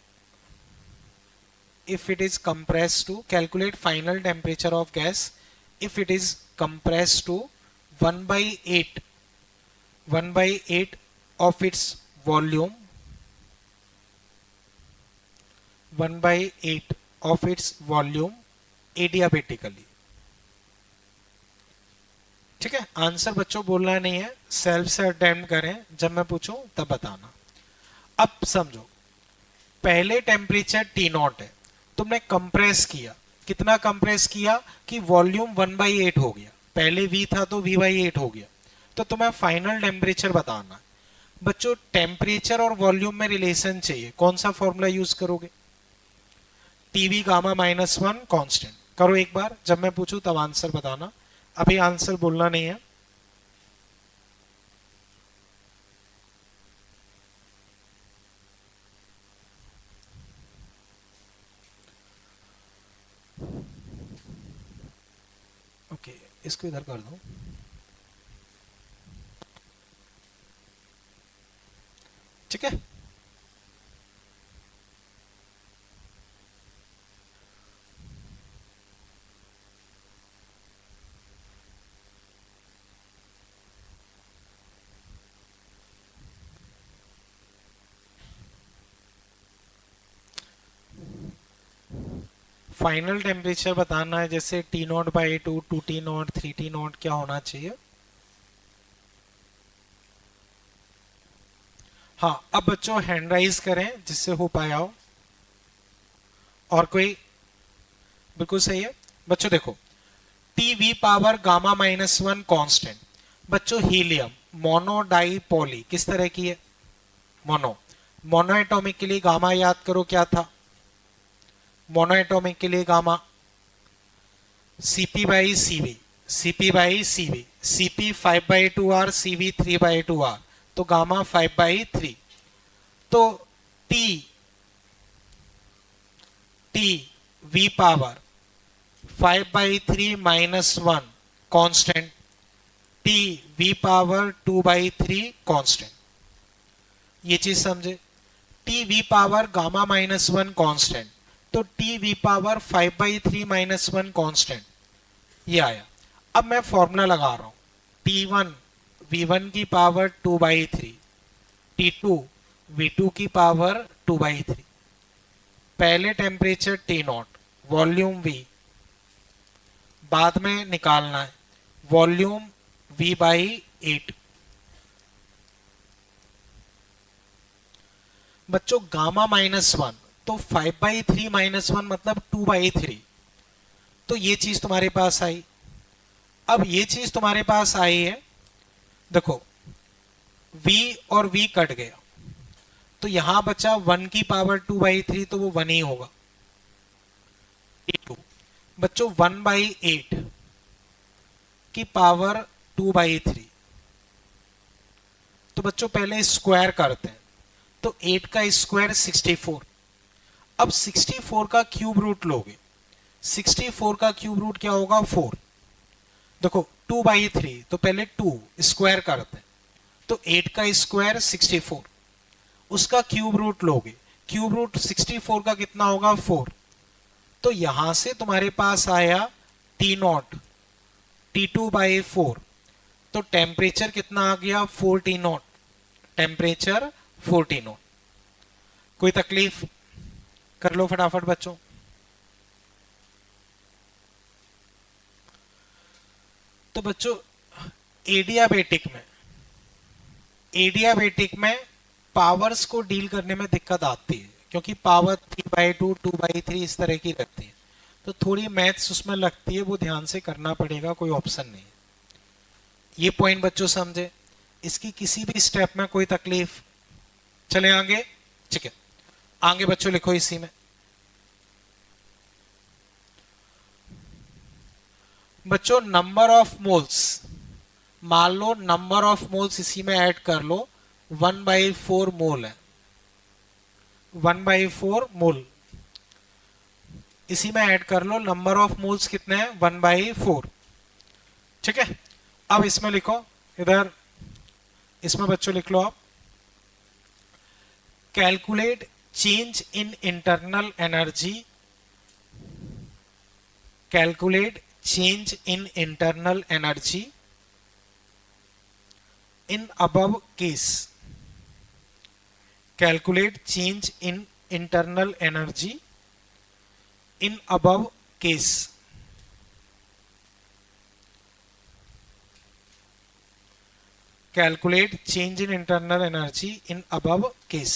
if it is compressed to, calculate final temperature of gas if it is compressed to 1 by 8, 1 by 8 of its volume, 1 by 8 of its volume adiabatically, ठीक है। Answer बच्चों बोलना नहीं है, self से attempt करें, जब मैं पूछूं तब बताना। अब समझो, पहले टेम्परेचर टी नॉट है, तुमने कंप्रेस किया, कितना कंप्रेस किया कि वॉल्यूम 1 बाई 8 हो गया, पहले वी था तो वी बाई 8 हो गया, तो तुम्हें फाइनल टेम्परेचर बताना है। बच्चों टेम्परेचर और वॉल्यूम में रिलेशन चाहिए, कौन सा फॉर्मूला यूज करोगे? TV gamma -1 constant. करो एक बार, जब मैं पूछूं तब आंसर बताना, अभी आंसर बोलना नहीं है। ओके, इसको इधर कर दो, ठीक है। फाइनल टेम्परेचर बताना है, जैसे T not by 2, 2 T not, 3 T not क्या होना चाहिए। हाँ, अब बच्चों हैंड राइज करें जिससे हो पाया हो। और कोई? बिल्कुल सही है बच्चों। देखो T V power gamma -1 constant, बच्चों हीलियम मोनो डाई पॉली किस तरह की है? मोनो। मोनो एटॉमिक के लिए गामा याद करो क्या था? मोनो एटॉमिक के लिए gamma Cp by Cv, Cp by Cv, Cp 5/2R, Cv 3/2R, तो गामा 5/3। तो T V power 5/3 -1 constant, T V power 2/3 constant. ये चीज समझे? T V power gamma -1 constant, तो T V पावर 5/3 -1 कांस्टेंट, ये आया। अब मैं फॉर्मूला लगा रहा हूं, T1 V1 की पावर 2/3, T2 V2 की पावर 2/3। पहले temperature T not, volume V, बाद में निकालना है वॉल्यूम V/8। बच्चों गामा -1 तो 5/3 -1 मतलब 2/3, तो ये चीज तुम्हारे पास आई। अब ये चीज तुम्हारे पास आई है, देखो V और V कट गया, तो यहां बचा 1 की पावर 2/3, तो वो 1 ही होगा। बच्चों 1/8 की पावर 2/3, तो बच्चों पहले स्क्वायर करते हैं, तो 8 का स्क्वायर 64। अब 64 का क्यूब रूट लोगे, 64 का क्यूब रूट क्या होगा? 4। देखो 2/3, तो पहले 2 स्क्वायर करते हैं, तो 8 का स्क्वायर 64, उसका क्यूब रूट लोगे, क्यूब रूट 64 का कितना होगा? 4। तो यहां से तुम्हारे पास आया T0 T2/4, तो टेम्परेचर कितना आ गया 40 नॉट, टेम्परेचर 40 नॉट। कोई तकलीफ? कर लो फटाफट बच्चों। तो बच्चों एडियाबेटिक में, एडियाबेटिक में पावर्स को डील करने में दिक्कत आती है, क्योंकि पावर 3/2 2/3 इस तरह की रहती है, तो थोड़ी मैथ्स उसमें लगती है, वो ध्यान से करना पड़ेगा, कोई ऑप्शन नहीं। ये पॉइंट बच्चों समझे? इसकी किसी भी स्टेप में कोई तकलीफ? चले आगे, ठीक है। आगे बच्चों लिखो इसी में, बच्चों नंबर ऑफ मोल्स, मान लो नंबर ऑफ मोल्स इसी में ऐड कर लो, 1/4 मोल है, 1/4 मोल इसी में ऐड कर लो। नंबर ऑफ मोल्स कितने हैं? 1/4, ठीक है। अब इसमें लिखो, इधर इसमें बच्चों लिख लो आप, calculate change in internal energy, calculate change in internal energy in above case, calculate change in internal energy in above case. Calculate change in internal energy in above case.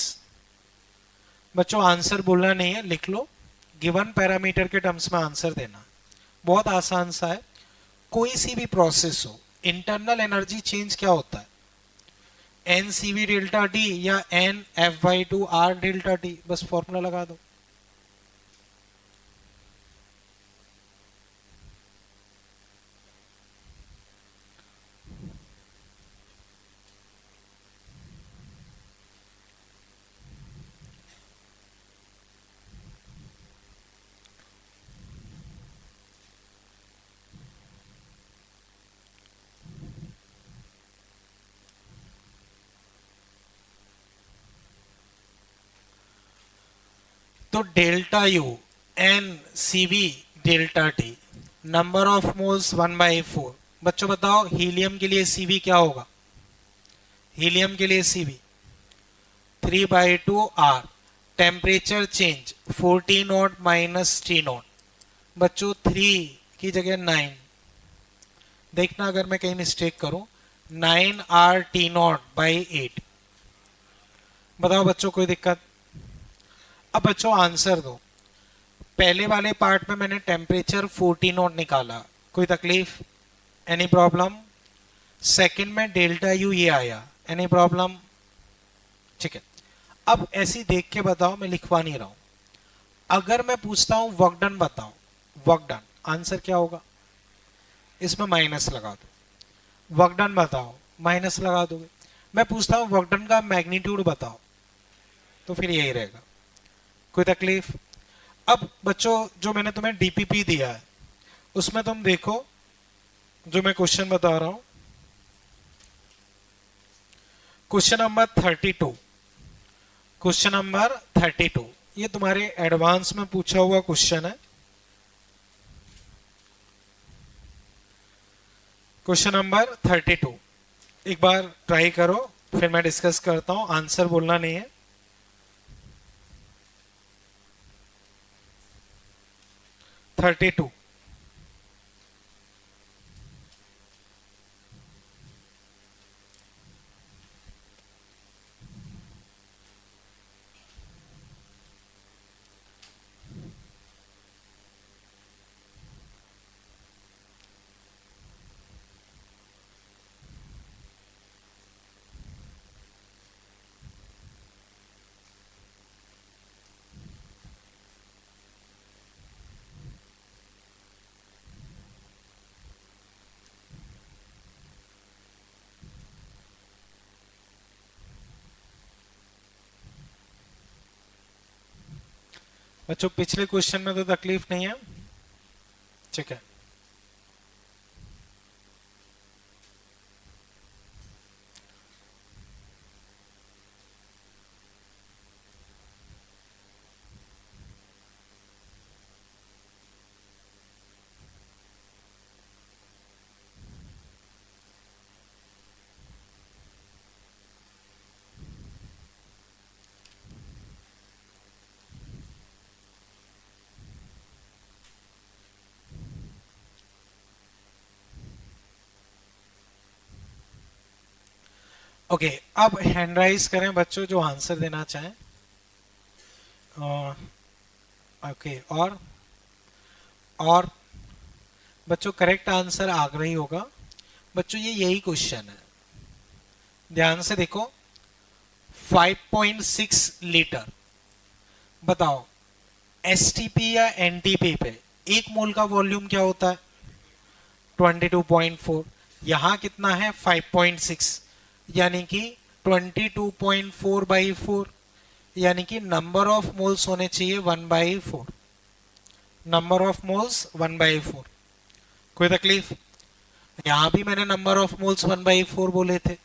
बच्चों आंसर बोलना नहीं है, लिख लो, गिवन पैरामीटर के terms में answer देना, बहुत आसान सा है। कोई सी भी प्रोसेस हो, इंटरनल एनर्जी चेंज क्या होता है? N C V delta D या N F/2 R delta D, बस फॉर्मूला लगा दो। तो delta U N C V delta T, number of moles 1/4। बच्चों बताओ हीलियम के लिए सीवी क्या होगा? हीलियम के लिए सीवी 3/2 आर, temperature change 40 not minus T not. बच्चों 3 की जगह 9, देखना अगर मैं कहीं मिस्टेक करूं, 9R T0/8। बताओ बच्चों कोई दिक्कत? अब बच्चों आंसर दो। पहले वाले पार्ट में मैंने टेम्परेचर 40 नॉट निकाला, कोई तकलीफ? Any problem? सेकंड में डेल्टा यू ये आया, एनी प्रॉब्लम? ठीक है। अब ऐसी देख के बताओ, मैं लिखवा नहीं रहा हूं। अगर मैं पूछता हूं वर्क डन बताओ, वर्क डन आंसर क्या होगा? इसमें माइनस लगा दो। वर्क डन बताओ, माइनस लगा दोगे। मैं पूछता हूं वर्क डन का मैग्नीट्यूड बताओ, तो फिर यही रहेगा, कोई तकलीफ? अब बच्चों जो मैंने तुम्हें डीपीपी दिया है, उसमें तुम देखो, जो मैं क्वेश्चन बता रहा हूं, क्वेश्चन नंबर 32, क्वेश्चन नंबर 32 ये तुम्हारे एडवांस में पूछा हुआ क्वेश्चन है। क्वेश्चन नंबर 32 एक बार ट्राई करो, फिर मैं डिस्कस करता हूं, आंसर बोलना नहीं है। थर्टी टू, बच्चों पिछले क्वेश्चन में तो तकलीफ नहीं है, ठीक है। ओके, अब हैंड राइज करें बच्चों जो आंसर देना चाहें। ओके, और बच्चों करेक्ट आंसर आगरा ही होगा। बच्चों ये यही क्वेश्चन है, ध्यान से देखो। 5.6 लीटर, बताओ एसटीपी या एनटीपी पे एक मोल का वॉल्यूम क्या होता है? 22.4। यहां कितना है? 5.6, यानी कि 22.4 बाई 4, यानी कि नंबर ऑफ मोल्स होने चाहिए 1/4। Number of moles 1/4। कोई तकलीफ? यहां भी मैंने नंबर ऑफ मोल्स 1/4 बोले थे।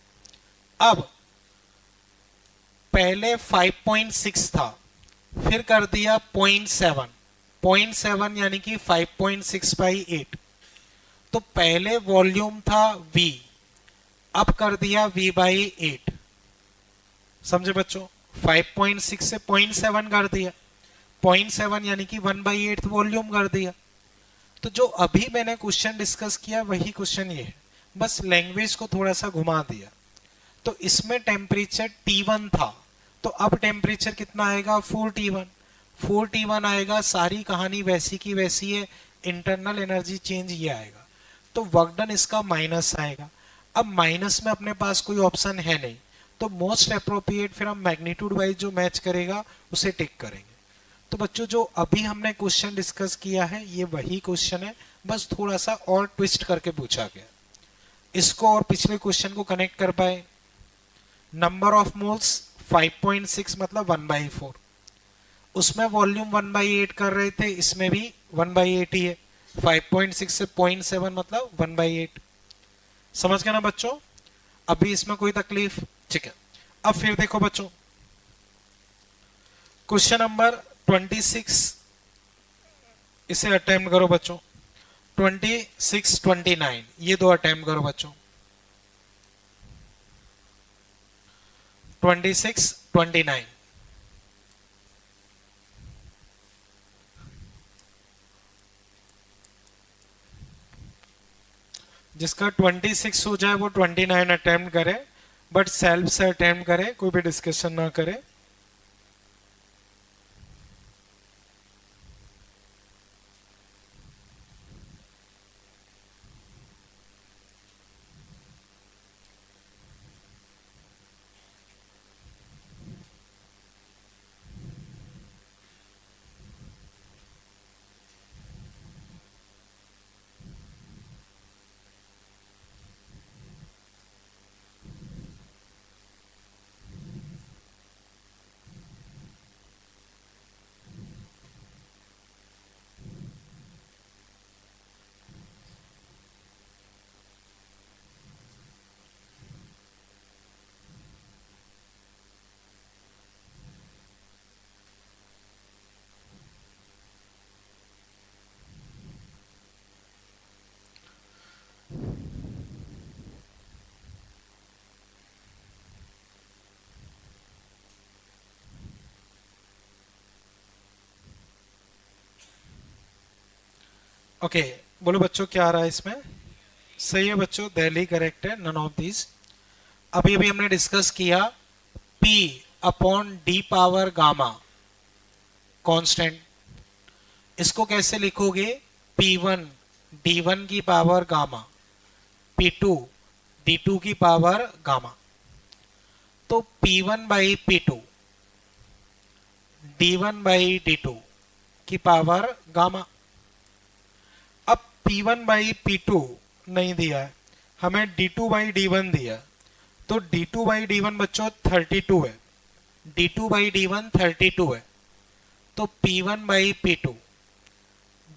अब पहले 5.6 था, फिर कर दिया 0.7। 0.7 यानी कि 5.6/8। तो पहले वॉल्यूम था V, अब कर दिया V/8। समझे बच्चों? 5.6 से 0.7 कर दिया, 0.7 यानी कि 1/8 वॉल्यूम कर दिया। तो जो अभी मैंने क्वेश्चन डिस्कस किया वही क्वेश्चन ये है, बस लैंग्वेज को थोड़ा सा घुमा दिया। तो इसमें टेम्परेचर T1 था, तो अब टेम्परेचर कितना आएगा? 4T1। 4T1 आएगा, सारी कहानी वैसी की वैसी है, इंटरनल एनर्जी चेंज ये आएगा। तो वर्क डन इसका माइनस आएगा। अब माइनस में अपने पास कोई ऑप्शन है नहीं, तो मोस्ट अप्रोप्रिएट फिर हम मैग्नीट्यूड वाइज जो मैच करेगा उसे टिक करेंगे। तो बच्चों जो अभी हमने क्वेश्चन डिस्कस किया है ये वही क्वेश्चन है, बस थोड़ा सा और ट्विस्ट करके पूछा गया। इसको और पिछले क्वेश्चन को कनेक्ट कर पाए। नंबर ऑफ मोल्स 5.6 मतलब 1/4, उसमें वॉल्यूम 1/8 कर रहे थे, इसमें भी 1/8 ही है। 5.6 से 0.7 मतलब 1/8। समझ गए ना बच्चों? अभी इसमें कोई तकलीफ? ठीक है। अब फिर देखो बच्चों, क्वेश्चन नंबर 26, इसे अटेम्प्ट करो बच्चों। 26, 29 ये दो अटेम्प्ट करो बच्चों। 26, 29। जिसका 26 हो जाए वो 29 अटेम्प्ट करे, बट सेल्फ से अटेम्प्ट करे, कोई भी डिस्कशन ना करे। ओके, बोलो बच्चों क्या आ रहा है इसमें? सही है बच्चों, दिल्ली करेक्ट है, नन ऑफ दीज। अभी अभी हमने डिस्कस किया P upon D power gamma constant. इसको कैसे लिखोगे? P1 D1 की पावर गामा, P2 D2 की पावर गामा। तो P1/P2 D1/D2 की पावर गामा। अब P1/P2 नहीं दिया है, हमें D2/D1 दिया है। तो D2/D1 बच्चों 32 है, D2/D1 32 है। तो P1/P2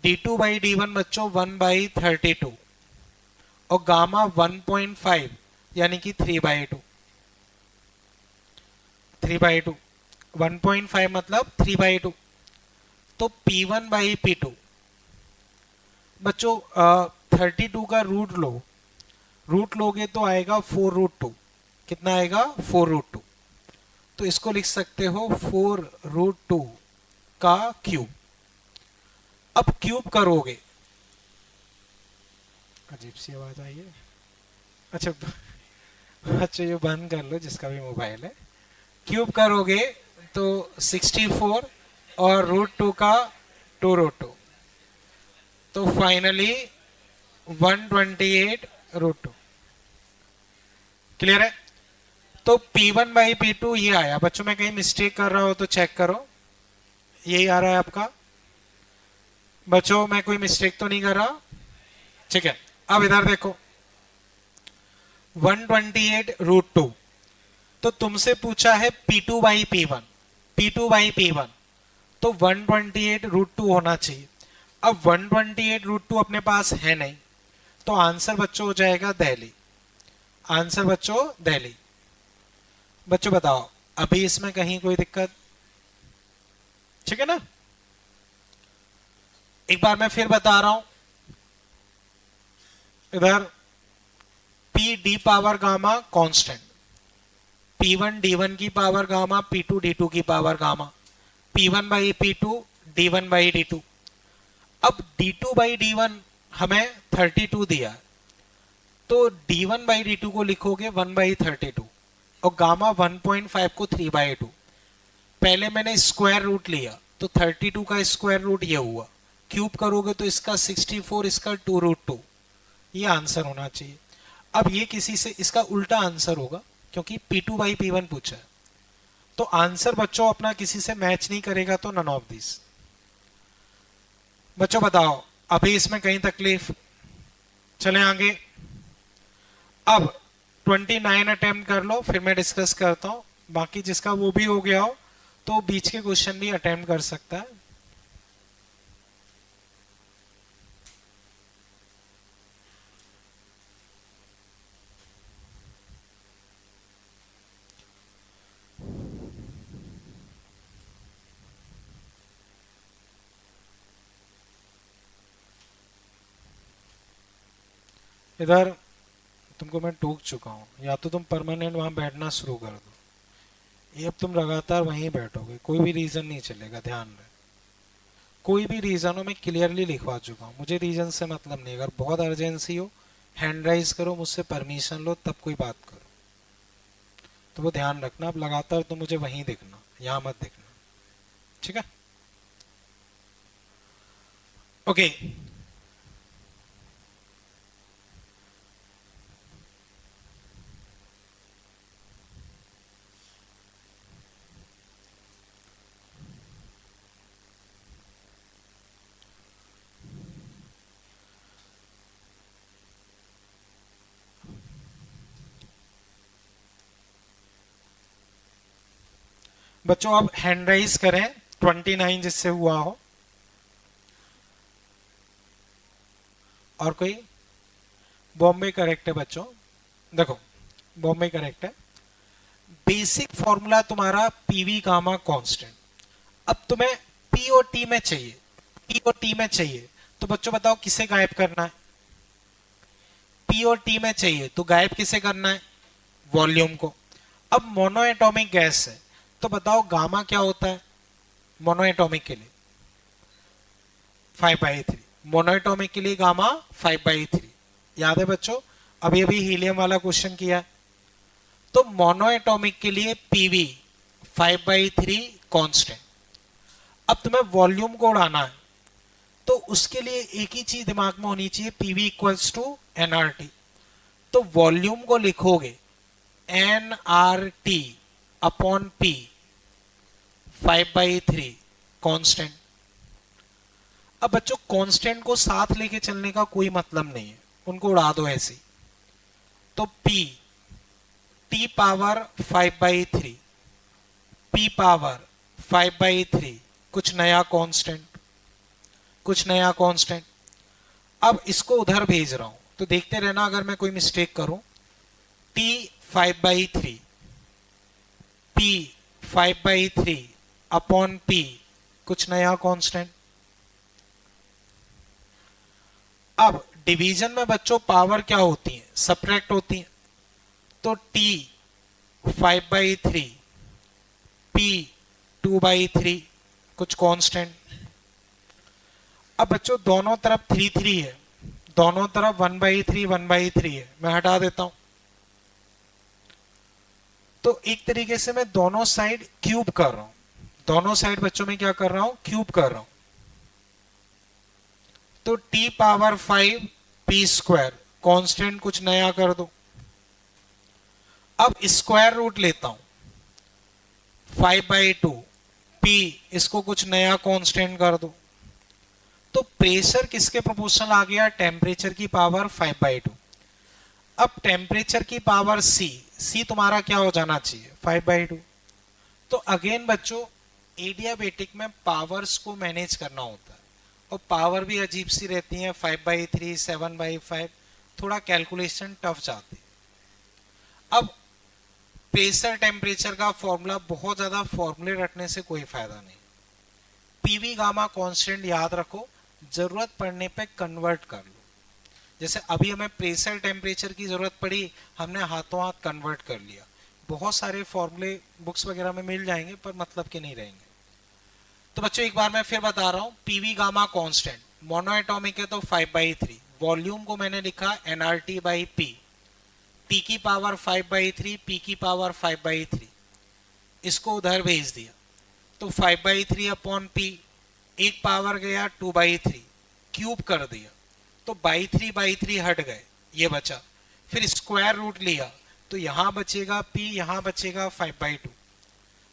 D2/D1 बच्चों 1/32, और गामा 1.5 यानी कि 3/2। 3/2, 1.5 मतलब 3/2। तो P1/P2 बच्चों 32 का रूट लो, रूट लोगे तो आएगा 4√2। कितना आएगा? 4√2। तो इसको लिख सकते हो 4√2 का क्यूब। अब क्यूब करोगे, अजीब सी आवाज आई है। अच्छा अच्छा ये बंद कर लो जिसका भी मोबाइल है। क्यूब करोगे तो 64 और √2 का 2√2, तो फाइनली 128 √2। क्लियर है? तो P1/P2 ये आया। बच्चों मैं कहीं मिस्टेक कर रहा हो तो चेक करो, यही आ रहा है आपका। बच्चों मैं कोई मिस्टेक तो नहीं कर रहा? ठीक है। अब इधर देखो 128 √2, तो तुमसे पूछा है P2/P1, P2/P1, तो 128 √2 होना चाहिए। अब 128 √2 अपने पास है नहीं, तो आंसर बच्चों हो जाएगा दिल्ली। आंसर बच्चों दिल्ली। बच्चों बताओ अभी इसमें कहीं कोई दिक्कत? ठीक है ना? एक बार मैं फिर बता रहा हूं, इधर P d power gamma constant, P1 D1 की पावर गामा, P2 D2 की पावर गामा, P1/P2 D1/D2। अब D2/D1 हमें 32 दिया है, तो D1/D2 को लिखोगे 1/32 और गामा 1.5 को 3/2। पहले मैंने स्क्वायर रूट लिया तो 32 का स्क्वायर रूट ये हुआ, क्यूब करोगे तो इसका 64, इसका 2√2। ये आंसर होना चाहिए। अब ये किसी से इसका उल्टा आंसर होगा क्योंकि P2/P1 पूछा है, तो आंसर बच्चों अपना किसी से मैच नहीं करेगा, तो नन ऑफ दिस। बच्चों बताओ अभी इसमें कहीं तकलीफ? चलें आगे। अब 29 अटेम्प्ट कर लो, फिर मैं डिस्कस करता हूं। बाकी जिसका वो भी हो गया हो तो बीच के क्वेश्चन भी अटेम्प्ट कर सकता है। इधर तुमको मैं टोक चुका हूं, या तो तुम परमानेंट वहां बैठना शुरू कर दो, ये अब तुम लगातार वहीं बैठोगे, कोई भी रीजन नहीं चलेगा। ध्यान रहे, कोई भी रीजन हो मैं क्लियरली लिखवा चुका हूं, मुझे रीजन से मतलब नहीं। अगर बहुत अर्जेंसी हो हैंड राइज करो, मुझसे परमिशन लो, तब कोई बात करो। तो वो ध्यान रखना, अब लगातार तो मुझे वहीं दिखना, यहां मत दिखना। ठीक है? ओके। बच्चों अब हैंड राइज करें 29 जिससे हुआ हो। और कोई? बॉम्बे करेक्ट है बच्चों। देखो बॉम्बे करेक्ट है। बेसिक फॉर्मूला तुम्हारा पीवी गामा कांस्टेंट। अब तुम्हें पी और टी में चाहिए, पी और टी में चाहिए, तो बच्चों बताओ किसे गायब करना है? पी और टी में चाहिए तो गायब किसे करना है? वॉल्यूम को। अब मोनोएटॉमिक गैस है, तो बताओ गामा क्या होता है मोनोएटॉमिक के लिए? 5/3। मोनोएटॉमिक के लिए गामा 5/3। याद है बच्चों? अभी अभी हीलियम वाला क्वेश्चन किया है। तो मोनोएटॉमिक के लिए पीवी 5/3 कांस्टेंट। अब तुम्हें वॉल्यूम को उड़ाना है, तो उसके लिए एक ही चीज दिमाग में होनी चाहिए, पीवी इक्वल्स टू एनआरटी। तो वॉल्यूम को लिखोगे एनआरटी अपॉन पी 5/3 कांस्टेंट। अब बच्चों कांस्टेंट को साथ लेके चलने का कोई मतलब नहीं है, उनको उड़ा दो ऐसे। तो P T power 5/3, P power 5/3, कुछ नया कांस्टेंट, कुछ नया कांस्टेंट। अब इसको उधर भेज रहा हूं, तो देखते रहना अगर मैं कोई मिस्टेक करूं। टी 5/3, पी 5/3 अपॉन पी, कुछ नया कांस्टेंट। अब डिवीजन में बच्चों पावर क्या होती है? सब्ट्रैक्ट होती है। तो टी 5/3, पी 2/3, कुछ कांस्टेंट। अब बच्चों दोनों तरफ 3 है, दोनों तरफ 1/3 1/3 है, मैं हटा देता हूं। तो एक तरीके से मैं दोनों साइड क्यूब कर रहा हूं, दोनों साइड बच्चों में क्या कर रहा हूं, क्यूब कर रहा हूं। तो t power 5 p square, constant कुछ नया कर दो। अब स्क्वायर रूट लेता हूं 5/2 p, इसको कुछ नया कांस्टेंट कर दो। तो प्रेशर किसके प्रोपोर्शनल आ गया, टेम्परेचर की पावर 5/2। अब टेम्परेचर की पावर c तुम्हारा क्या हो जाना चाहिए, 5/2। तो अगेन बच्चों एडियाबेटिक में पावर्स को मैनेज करना होता है, और पावर भी अजीब सी रहती है, 5/3, 7/5, थोड़ा कैलकुलेशन टफ जाती है। अब प्रेशर टेम्परेचर का फॉर्मूला बहुत ज्यादा फॉर्मूले रटने से कोई फायदा नहीं। पीवी गामा कांस्टेंट याद रखो, जरूरत पड़ने पे कन्वर्ट कर लो। जैसे अभी हमें प्रेशर टेम्परेचर की जरूरत पड़ी, हमने हाथों हाथ कन्वर्ट कर लिया। बहुत सारे फॉर्मूले बुक्स वगैरह में मिल जाएंगे पर मतलब के नहीं रहेंगे। तो बच्चों एक बार मैं फिर बता रहा हूं, पीवी गामा कांस्टेंट मोनोएटॉमिक है तो 5/3, वॉल्यूम को मैंने लिखा nRT/P, T की पावर 5/3, P की पावर 5/3, इसको उधर भेज दिया तो 5/3 अपॉन P, एक पावर गया 2/3, क्यूब कर दिया तो 3/3 हट गए, ये बचा। फिर स्क्वायर रूट लिया तो यहां बचेगा P, यहां बचेगा 5/2।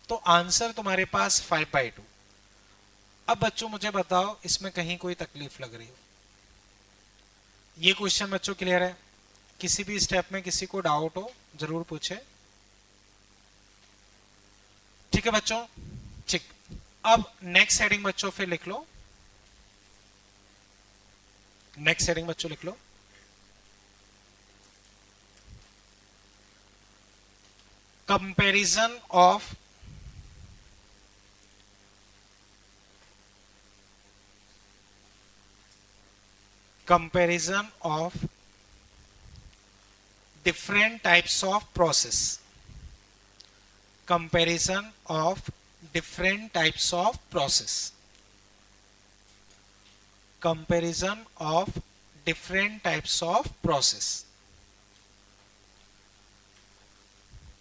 तो आंसर तुम्हारे पास 5/2। अब बच्चों मुझे बताओ इसमें कहीं कोई तकलीफ लग रही हो? ये क्वेश्चन बच्चों क्लियर है? किसी भी स्टेप में किसी को डाउट हो जरूर पूछे, ठीक है बच्चों? ठीक। अब नेक्स्ट हेडिंग बच्चों फिर लिख लो, नेक्स्ट हेडिंग बच्चों लिख लो, comparison of different types of process, comparison of different types of process, comparison of different types of process।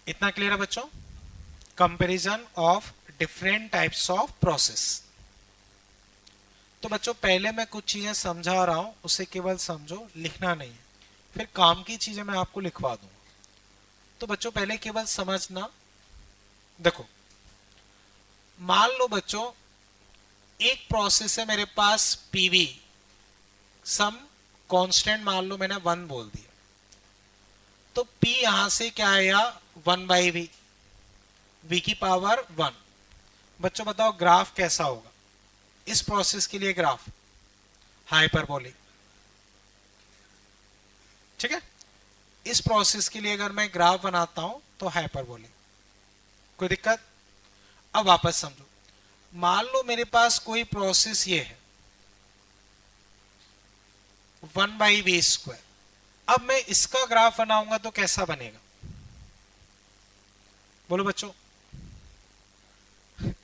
इतना क्लियर है बच्चों? Comparison of different types of process. तो बच्चों पहले मैं कुछ चीजें समझा रहा हूं, उसे केवल समझो, लिखना नहीं है, फिर काम की चीजें मैं आपको लिखवा दूंगा। तो बच्चों पहले केवल समझना। देखो मान लो बच्चों एक प्रोसेस है मेरे पास पीवी, सम कांस्टेंट मान लो मैंने 1 बोल दिया, तो P यहां से क्या आया 1/V, V की पावर 1। बच्चों बताओ ग्राफ कैसा होगा इस प्रोसेस के लिए? ग्राफ हाइपरबोलिक, ठीक है? इस प्रोसेस के लिए अगर मैं ग्राफ बनाता हूं तो हाइपरबोलिक, कोई दिक्कत? अब वापस समझो, मान लो मेरे पास कोई प्रोसेस ये है 1/V², अब मैं इसका ग्राफ बनाऊंगा तो कैसा बनेगा? बोलो बच्चों,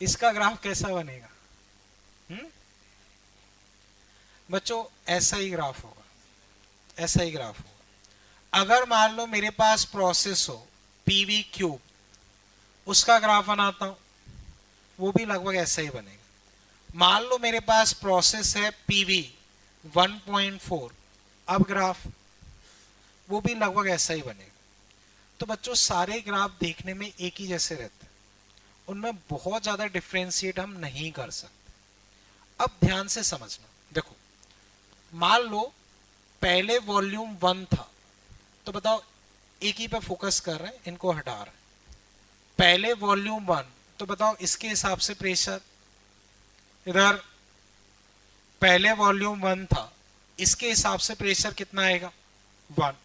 इसका ग्राफ कैसा बनेगा? बच्चों ऐसा ही ग्राफ होगा, ऐसा ही ग्राफ होगा। अगर मान लो मेरे पास प्रोसेस हो PV³, उसका ग्राफ बनाता हूं, वो भी लगभग ऐसा ही बनेगा। मान लो मेरे पास प्रोसेस है PV1.4, अब ग्राफ वो भी लगभग ऐसा ही बनेगा। तो बच्चों सारे ग्राफ देखने में एक ही जैसे रहते हैं, उनमें बहुत ज्यादा डिफरेंशिएट हम नहीं कर सकते। अब ध्यान से समझना, देखो मान लो पहले वॉल्यूम 1 था, तो बताओ एक ही पे फोकस कर रहे हैं, इनको हटा रहे हैं। पहले वॉल्यूम 1, तो बताओ इसके हिसाब से प्रेशर, इधर पहले वॉल्यूम 1 था, इसके हिसाब से प्रेशर कितना आएगा 1,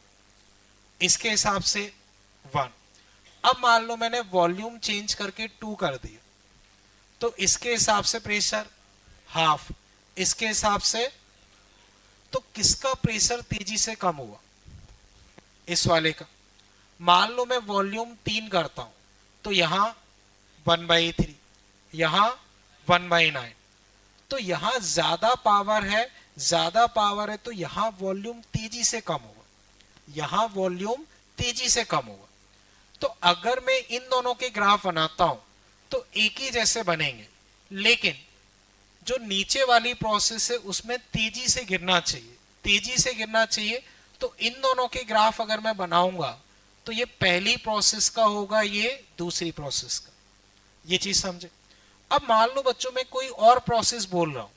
इसके हिसाब से 1। अब मान लो मैंने वॉल्यूम चेंज करके 2 कर दिया, तो इसके हिसाब से प्रेशर हाफ, इसके हिसाब से, तो किसका प्रेशर तेजी से कम हुआ? इस वाले का। मान लो मैं वॉल्यूम 3 करता हूं, तो यहां 1/3, यहां 1/9, तो यहां ज्यादा पावर है, ज्यादा पावर है तो यहां वॉल्यूम तेजी से कम होगा, यहां वॉल्यूम तेजी से कम होगा। तो अगर मैं इन दोनों के ग्राफ बनाता हूं तो एक ही जैसे बनेंगे, लेकिन जो नीचे वाली प्रोसेस है उसमें तेजी से गिरना चाहिए, तेजी से गिरना चाहिए। तो इन दोनों के ग्राफ अगर मैं बनाऊंगा तो ये पहली प्रोसेस का होगा, ये दूसरी प्रोसेस का। ये चीज समझे। अब मान लो बच्चों मैं कोई और प्रोसेस बोल रहा हूं,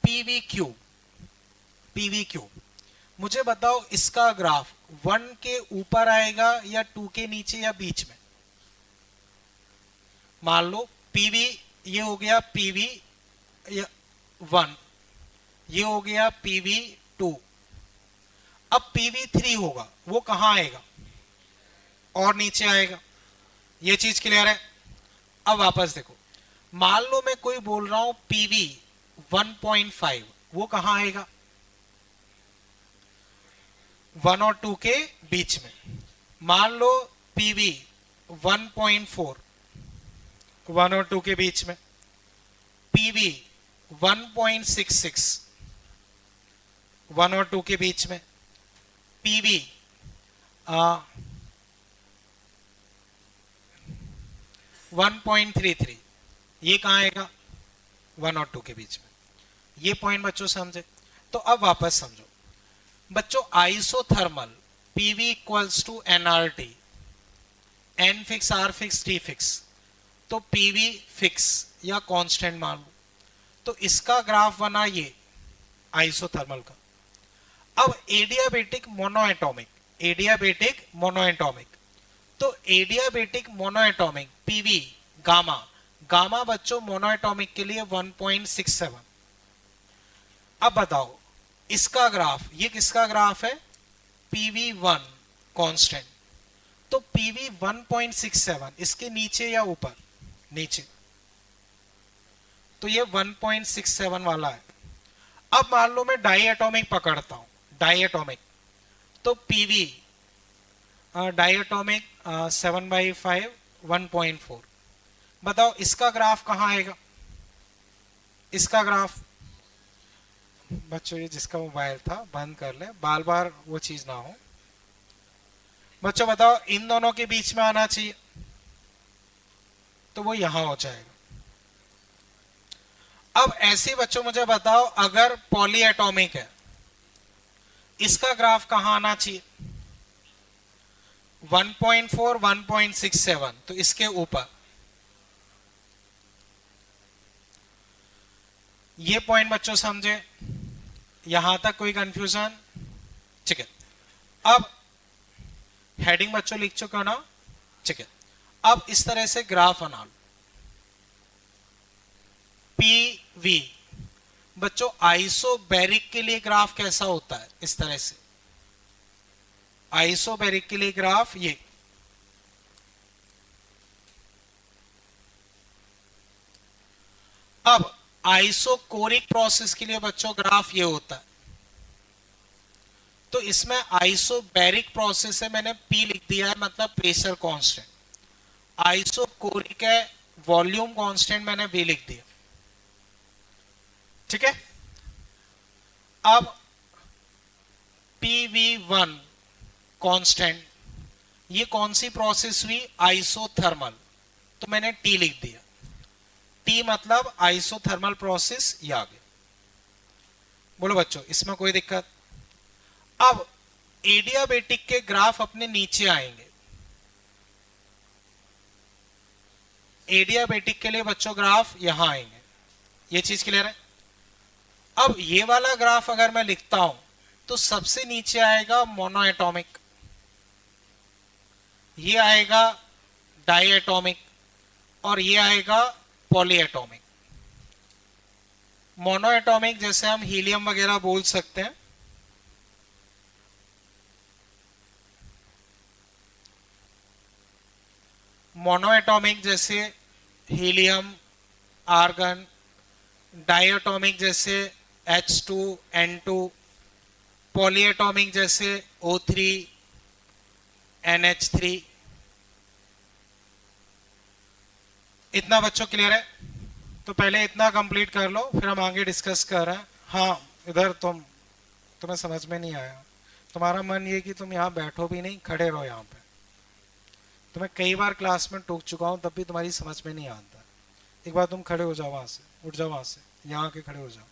पीवी क्यूब। पीवी क्यूब, मुझे बताओ इसका ग्राफ 1 के ऊपर आएगा या 2 के नीचे या बीच में। मान लो पीवी ये हो गया पीवी 1, ये हो गया पीवी 2। अब पीवी 3 होगा, वो कहां आएगा, और नीचे आएगा। ये चीज क्लियर है। अब वापस देखो, मान लो मैं कोई बोल रहा हूं पीवी 1.5, वो कहां आएगा, 1 और 2 के बीच में। मान लो पीवी 1.4, 1 और 2 के बीच में। पीवी 1.66, 1 और 2 के बीच में। पीवी 1.33, ये कहां आएगा, 1 और 2 के बीच में। ये पॉइंट बच्चों समझे। तो अब वापस समझो बच्चों, isothermal PV equals to NRT, N fix, R fix, T fix. तो पीवी फिक्स या कांस्टेंट मान लो, तो इसका ग्राफ बना ये आइसोथर्मल का। अब एडियाबेटिक मोनोएटॉमिक, एडियाबेटिक मोनोएटॉमिक, तो adiabatic monoatomic PV gamma, gamma बच्चों मोनोएटॉमिक के लिए 1.67। अब बताओ इसका ग्राफ, ये किसका ग्राफ है, PV1 कांस्टेंट। तो PV 1.67 इसके नीचे या ऊपर, नीचे, तो ये 1.67 वाला है। अब मान लो मैं डाई एटॉमिक पकड़ता हूं, डाई एटॉमिक, तो PV डाई एटॉमिक 7/5 1.4। बताओ इसका ग्राफ कहां आएगा, इसका ग्राफ बच्चों, ये जिसका मोबाइल था बंद कर ले, बार बार वो चीज ना हो। बच्चों बताओ इन दोनों के बीच में आना चाहिए, तो वो यहां हो जाएगा। अब ऐसे बच्चों मुझे बताओ अगर पॉली एटॉमिक है, इसका ग्राफ कहां आना चाहिए, 1.4 1.67, तो इसके ऊपर। ये पॉइंट बच्चों समझे, यहां तक कोई कंफ्यूजन, ठीक है। अब हेडिंग बच्चों लिख चुके हो ना, ठीक है। अब इस तरह से ग्राफ बना लो, पीवी। बच्चों आइसोबैरिक के लिए ग्राफ कैसा होता है, इस तरह से। आइसोबैरिक के लिए ग्राफ ये, अब आइसोकोरिक प्रोसेस के लिए बच्चों ग्राफ ये होता है। तो इसमें आइसोबैरिक प्रोसेस है, मैंने P लिख दिया है, मतलब प्रेशर कांस्टेंट। आइसोकोरिक है, वॉल्यूम कांस्टेंट मैंने V लिख दिया, ठीक है। अब PV1 कांस्टेंट, ये कौन सी प्रोसेस हुई, आइसोथर्मल, तो मैंने T लिख दिया। T मतलब आइसोथर्मल प्रोसेस, ये आ गया। बोलो बच्चों इसमें कोई दिक्कत। अब एडियाबेटिक के ग्राफ अपने नीचे आएंगे। एडियाबेटिक के लिए बच्चों ग्राफ यहां आएंगे, ये चीज क्लियर है। अब ये वाला ग्राफ अगर मैं लिखता हूं तो सबसे नीचे आएगा मोनोएटॉमिक, ये आएगा डाईएटॉमिक, और ये आएगा पॉलीएटॉमिक। मोनोएटॉमिक जैसे हम हीलियम वगैरह बोल सकते हैं, मोनोएटॉमिक जैसे हीलियम, आर्गन। डाईएटॉमिक जैसे H2 N2। पॉलीएटॉमिक जैसे O3 NH3। इतना बच्चों क्लियर है। तो पहले इतना कंप्लीट कर लो, फिर हम आगे डिस्कस कर रहे हैं। हाँ इधर तुम्हें समझ में नहीं आया, तुम्हारा मन ये कि तुम यहां बैठो भी नहीं, खड़े रहो यहां पे। तो मैं कई बार क्लास में टोक चुका हूँ, तब भी तुम्हारी समझ में नहीं आता। एक बार तुम खड़े हो जाओ वहां से, उठ जाओ वहां से, यहाँ के खड़े हो जाओ,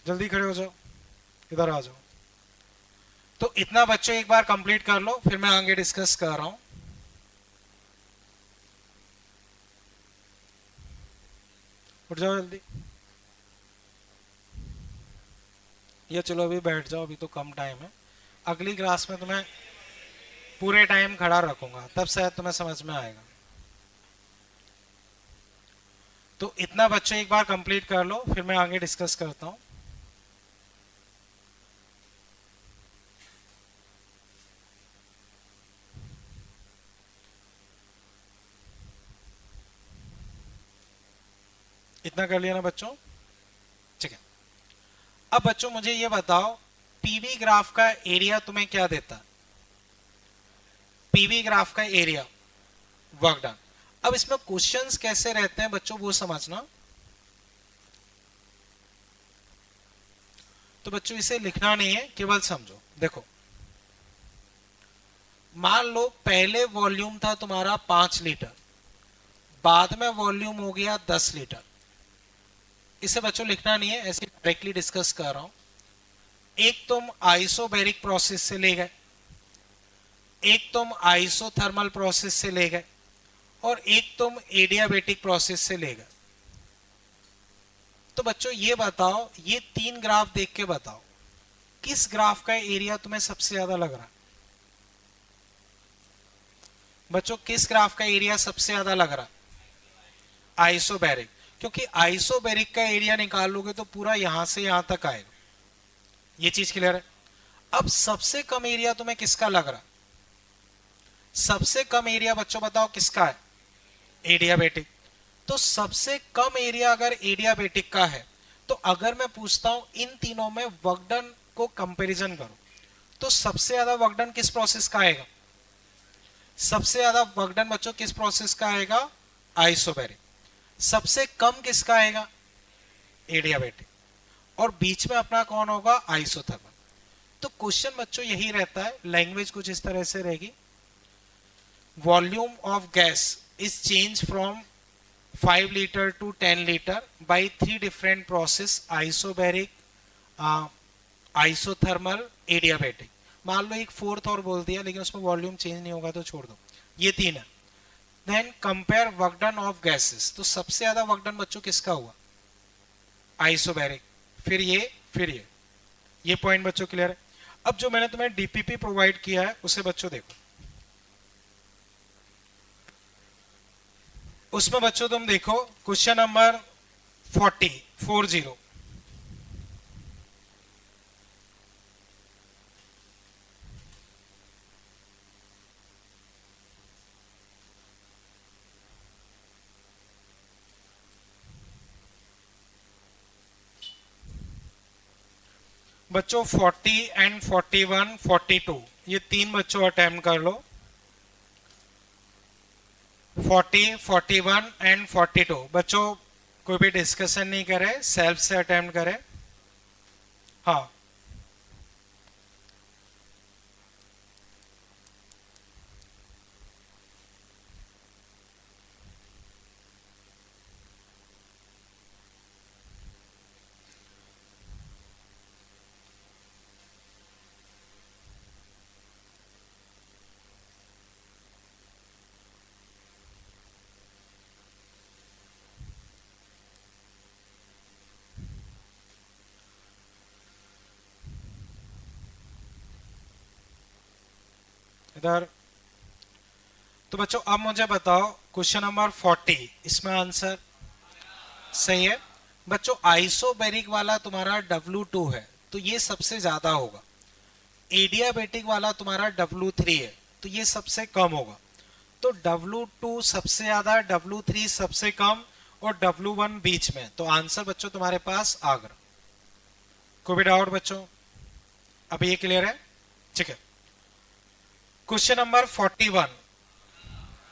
जल्दी खड़े हो जाओ, इधर आ जाओ। तो इतना बच्चों एक बार कंप्लीट कर लो, फिर मैं आगे डिस्कस कर रहा हूं। उठ जाओ जल्दी, या चलो अभी बैठ जाओ, अभी तो कम टाइम है। अगली क्लास में तुम्हें पूरे टाइम खड़ा रखूंगा, तब शायद तुम्हें समझ में आएगा। तो इतना बच्चों एक बार कंप्लीट कर लो, फिर मैं आगे डिस्कस करता हूं। इतना कर लिया ना बच्चों? ठीक है। अब बच्चों मुझे ये बताओ, पीवी ग्राफ का एरिया तुम्हें क्या देता? पीवी ग्राफ का एरिया, वर्क डन। अब इसमें क्वेश्चंस कैसे रहते हैं बच्चों, वो समझना। तो बच्चों इसे लिखना नहीं है, केवल समझो। देखो, मान लो पहले वॉल्यूम था तुम्हारा 5 लीटर, बाद में वॉल्यूम हो गया 10 लीटर। इसे बच्चों लिखना नहीं है, ऐसे डायरेक्टली डिस्कस कर रहा हूं। एक तुम आइसोबैरिक प्रोसेस से ले गए, एक तुम आइसोथर्मल प्रोसेस से ले गए, और एक तुम एडियाबेटिक प्रोसेस से ले गए। तो बच्चों ये बताओ, ये 3 ग्राफ देख के बताओ, किस ग्राफ का एरिया तुम्हें सबसे ज्यादा लग रहा है? बच्चों किस ग्राफ का एरिया सबसे ज्यादा लग रहा है? आइसोबैरिक, क्योंकि आइसोबैरिक का एरिया निकालोगे तो पूरा यहां से यहां तक आएगा। ये चीज क्लियर है? अब सबसे कम एरिया तुम्हें किसका लग रहा? सबसे कम एरिया बच्चों बताओ किसका है? एडियाबेटिक। तो सबसे कम एरिया अगर एडियाबेटिक का है, तो अगर मैं पूछता हूं इन तीनों में वर्कडन को कंपैरिजन करो, तो सबसे ज्यादा वर्कडन किस प्रोसेस का आएगा? सबसे ज्यादा वर्कडन बच्चों किस प्रोसेस का आएगा? आइसोबैरिक। सबसे कम किसका आएगा? एडियाबेटिक। और बीच में अपना कौन होगा? आइसोथर्मल। तो क्वेश्चन बच्चों यही रहता है, लैंग्वेज कुछ इस तरह से रहेगी। Volume of gas is change from 5 litre to 10 litre by 3 different process, isobaric, isothermal, adiabatic. मान लो एक फोर्थ और बोल दिया, लेकिन उसमें वॉल्यूम चेंज नहीं होगा तो छोड़ दो। ये 3 है। Then compare work done of gases. तो सबसे ज्यादा वर्क डन बच्चों किसका हुआ? आइसोबैरिक। फिर ये पॉइंट बच्चों क्लियर है? अब जो मैंने तुम्हें डीपीपी प्रोवाइड किया है उसे बच्चों देखो। उसमें बच्चों तुम देखो क्वेश्चन नंबर 40। बच्चों 40 एंड 41, 42 ये 3 बच्चों अटेम्प्ट कर लो। 40, 41 एंड 42 बच्चों कोई भी डिस्कशन नहीं करे, सेल्फ से अटेम्प्ट करे। हाँ, इधर। तो बच्चों अब मुझे बताओ क्वेश्चन नंबर 40, इसमें आंसर सही है। बच्चों आइसोबैरिक वाला तुम्हारा W2 है, तो ये सबसे ज्यादा होगा। एडियाबेटिक वाला तुम्हारा W3 है, तो ये सबसे कम होगा। तो W2 सबसे ज्यादा, W3 सबसे कम, और W1 बीच में। तो आंसर बच्चों तुम्हारे पास आगरा। कोई भी डाउट बच्चों? अब ये क्लियर है? ठीक है। क्वेश्चन नंबर 41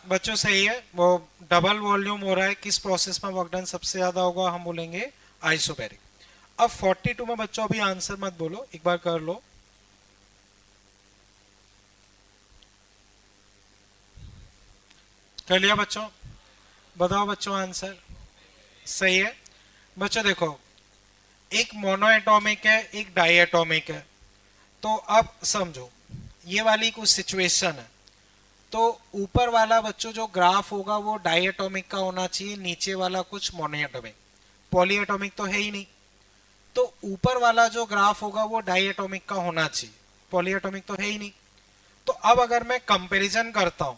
बच्चों सही है, वो डबल वॉल्यूम हो रहा है, किस प्रोसेस में वर्क डन सबसे ज्यादा होगा? हम बोलेंगे आइसोबैरिक। अब 42 में बच्चों अभी आंसर मत बोलो, एक बार कर लो। कर लिया बच्चों? बताओ बच्चों आंसर। सही है बच्चों। देखो, एक मोनोएटॉमिक है, एक डाइएटॉमिक है। तो अब समझो, ये वाली कुछ सिचुएशन है। तो ऊपर वाला बच्चों जो ग्राफ होगा वो डाइएटॉमिक का होना चाहिए, नीचे वाला कुछ मोनोएटॉमिक। पॉलीएटॉमिक तो है ही नहीं। तो ऊपर वाला जो ग्राफ होगा वो डाइएटॉमिक का होना चाहिए, पॉलीएटॉमिक तो है ही नहीं। तो अब अगर मैं कंपैरिजन करता हूं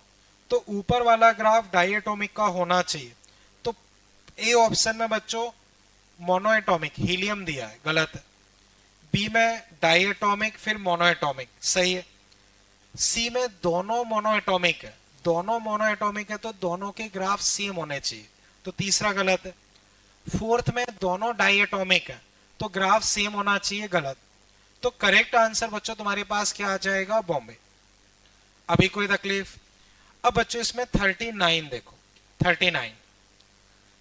तो ऊपर वाला ग्राफ डाइएटॉमिक का होना चाहिए। तो ए ऑप्शन में बच्चों मोनोएटॉमिक हीलियम दिया है, गलत है। बी में डाइएटॉमिक फिर मोनोएटॉमिक, सही है। सी में दोनों मोनोएटॉमिक है, दोनों मोनोएटॉमिक है तो दोनों के ग्राफ सेम होने चाहिए, तो तीसरा गलत है। फोर्थ में दोनों डाइएटॉमिक है तो ग्राफ सेम होना चाहिए, गलत। तो करेक्ट आंसर बच्चों तुम्हारे पास क्या आ जाएगा? बॉम्बे। अभी कोई तकलीफ? अब बच्चों इसमें 39 देखो, 39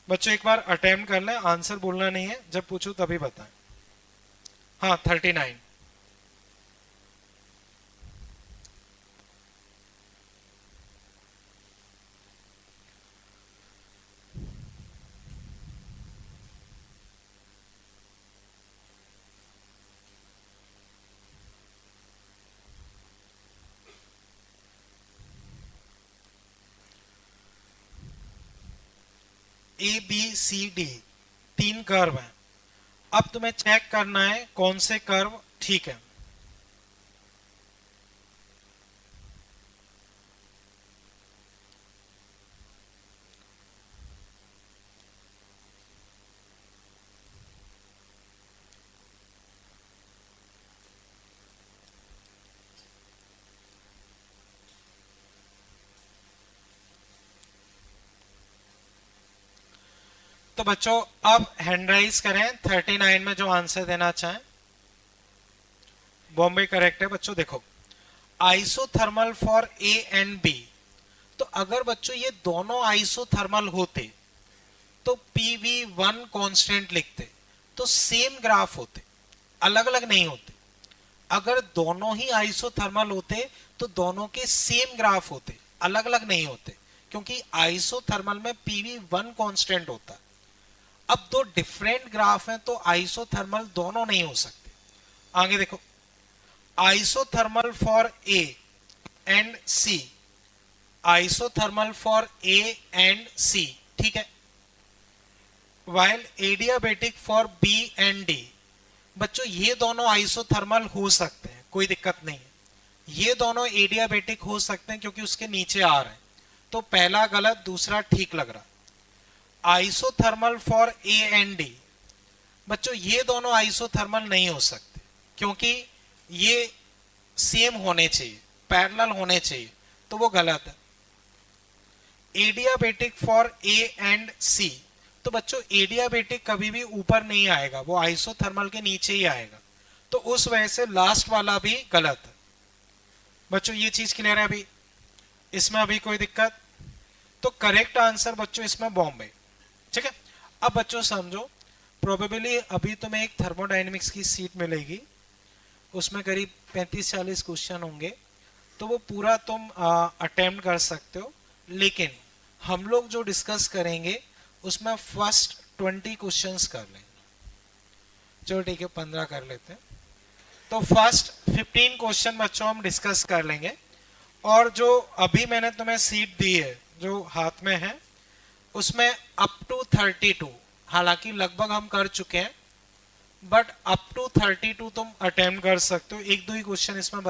बच्चों एक बार अटेम्प्ट कर लें, आंसर बोलना नहीं है, जब पूछूं तभी बताएं। हाँ 39। ए बी सी डी तीन कर्व हैं। अब तुम्हें चेक करना है कौन से कर्व ठीक है। तो बच्चों अब हैंड राइज करें 39 में जो आंसर देना चाहें। बॉम्बे करेक्ट है बच्चों। देखो, isothermal for A and B. तो अगर बच्चों ये दोनों आइसोथर्मल होते तो PV1 कांस्टेंट लिखते तो सेम ग्राफ होते, अलग अलग नहीं होते। अगर दोनों ही आइसोथर्मल होते तो दोनों के सेम ग्राफ होते, अलग अलग नहीं होते, क्योंकि आइसोथर्मल में PV1 कांस्टेंट होता है। अब दो डिफरेंट ग्राफ हैं तो आइसोथर्मल दोनों नहीं हो सकते। आगे देखो, isothermal for A and C, isothermal for A and C, ठीक है। While adiabatic for B and D. बच्चों ये दोनों आइसोथर्मल हो सकते हैं, कोई दिक्कत नहीं है। ये दोनों एडियाबेटिक हो सकते हैं क्योंकि उसके नीचे आ रहे हैं। तो पहला गलत, दूसरा ठीक लग रहा। Isothermal for A and D, बच्चों ये दोनों आइसोथर्मल नहीं हो सकते क्योंकि ये सेम होने चाहिए, पैरेलल होने चाहिए, तो वो गलत है। एडियाबेटिक फॉर ए एंड सी, तो बच्चों एडियाबेटिक कभी भी ऊपर नहीं आएगा, वो आइसोथर्मल के नीचे ही आएगा, तो उस वजह से लास्ट वाला भी गलत है। बच्चों ये चीज क्लियर है? अभी इसमें अभी कोई दिक्कत? तो करेक्ट आंसर बच्चों इसमें बॉम्बे, ठीक है। अब बच्चों समझो, प्रोबेबली अभी तुम्हें एक थर्मोडायनेमिक्स की सीट मिलेगी, उसमें करीब 35-40 क्वेश्चन होंगे, तो वो पूरा तुम अटेम्प्ट कर सकते हो। लेकिन हम लोग जो डिस्कस करेंगे उसमें फर्स्ट 20 क्वेश्चंस कर लेंगे। चलो ठीक है, 15 कर लेते हैं। तो फर्स्ट 15 क्वेश्चन बच्चों हम डिस्कस कर लेंगे। और जो अभी मैंने तुम्हें सीट दी है जो हाथ में है, उसमें अप टू 32, हालांकि लगभग हम कर चुके हैं, बट अप टू 32 तुम अटेम्प्ट कर सकते हो। एक दो ही क्वेश्चन इसमें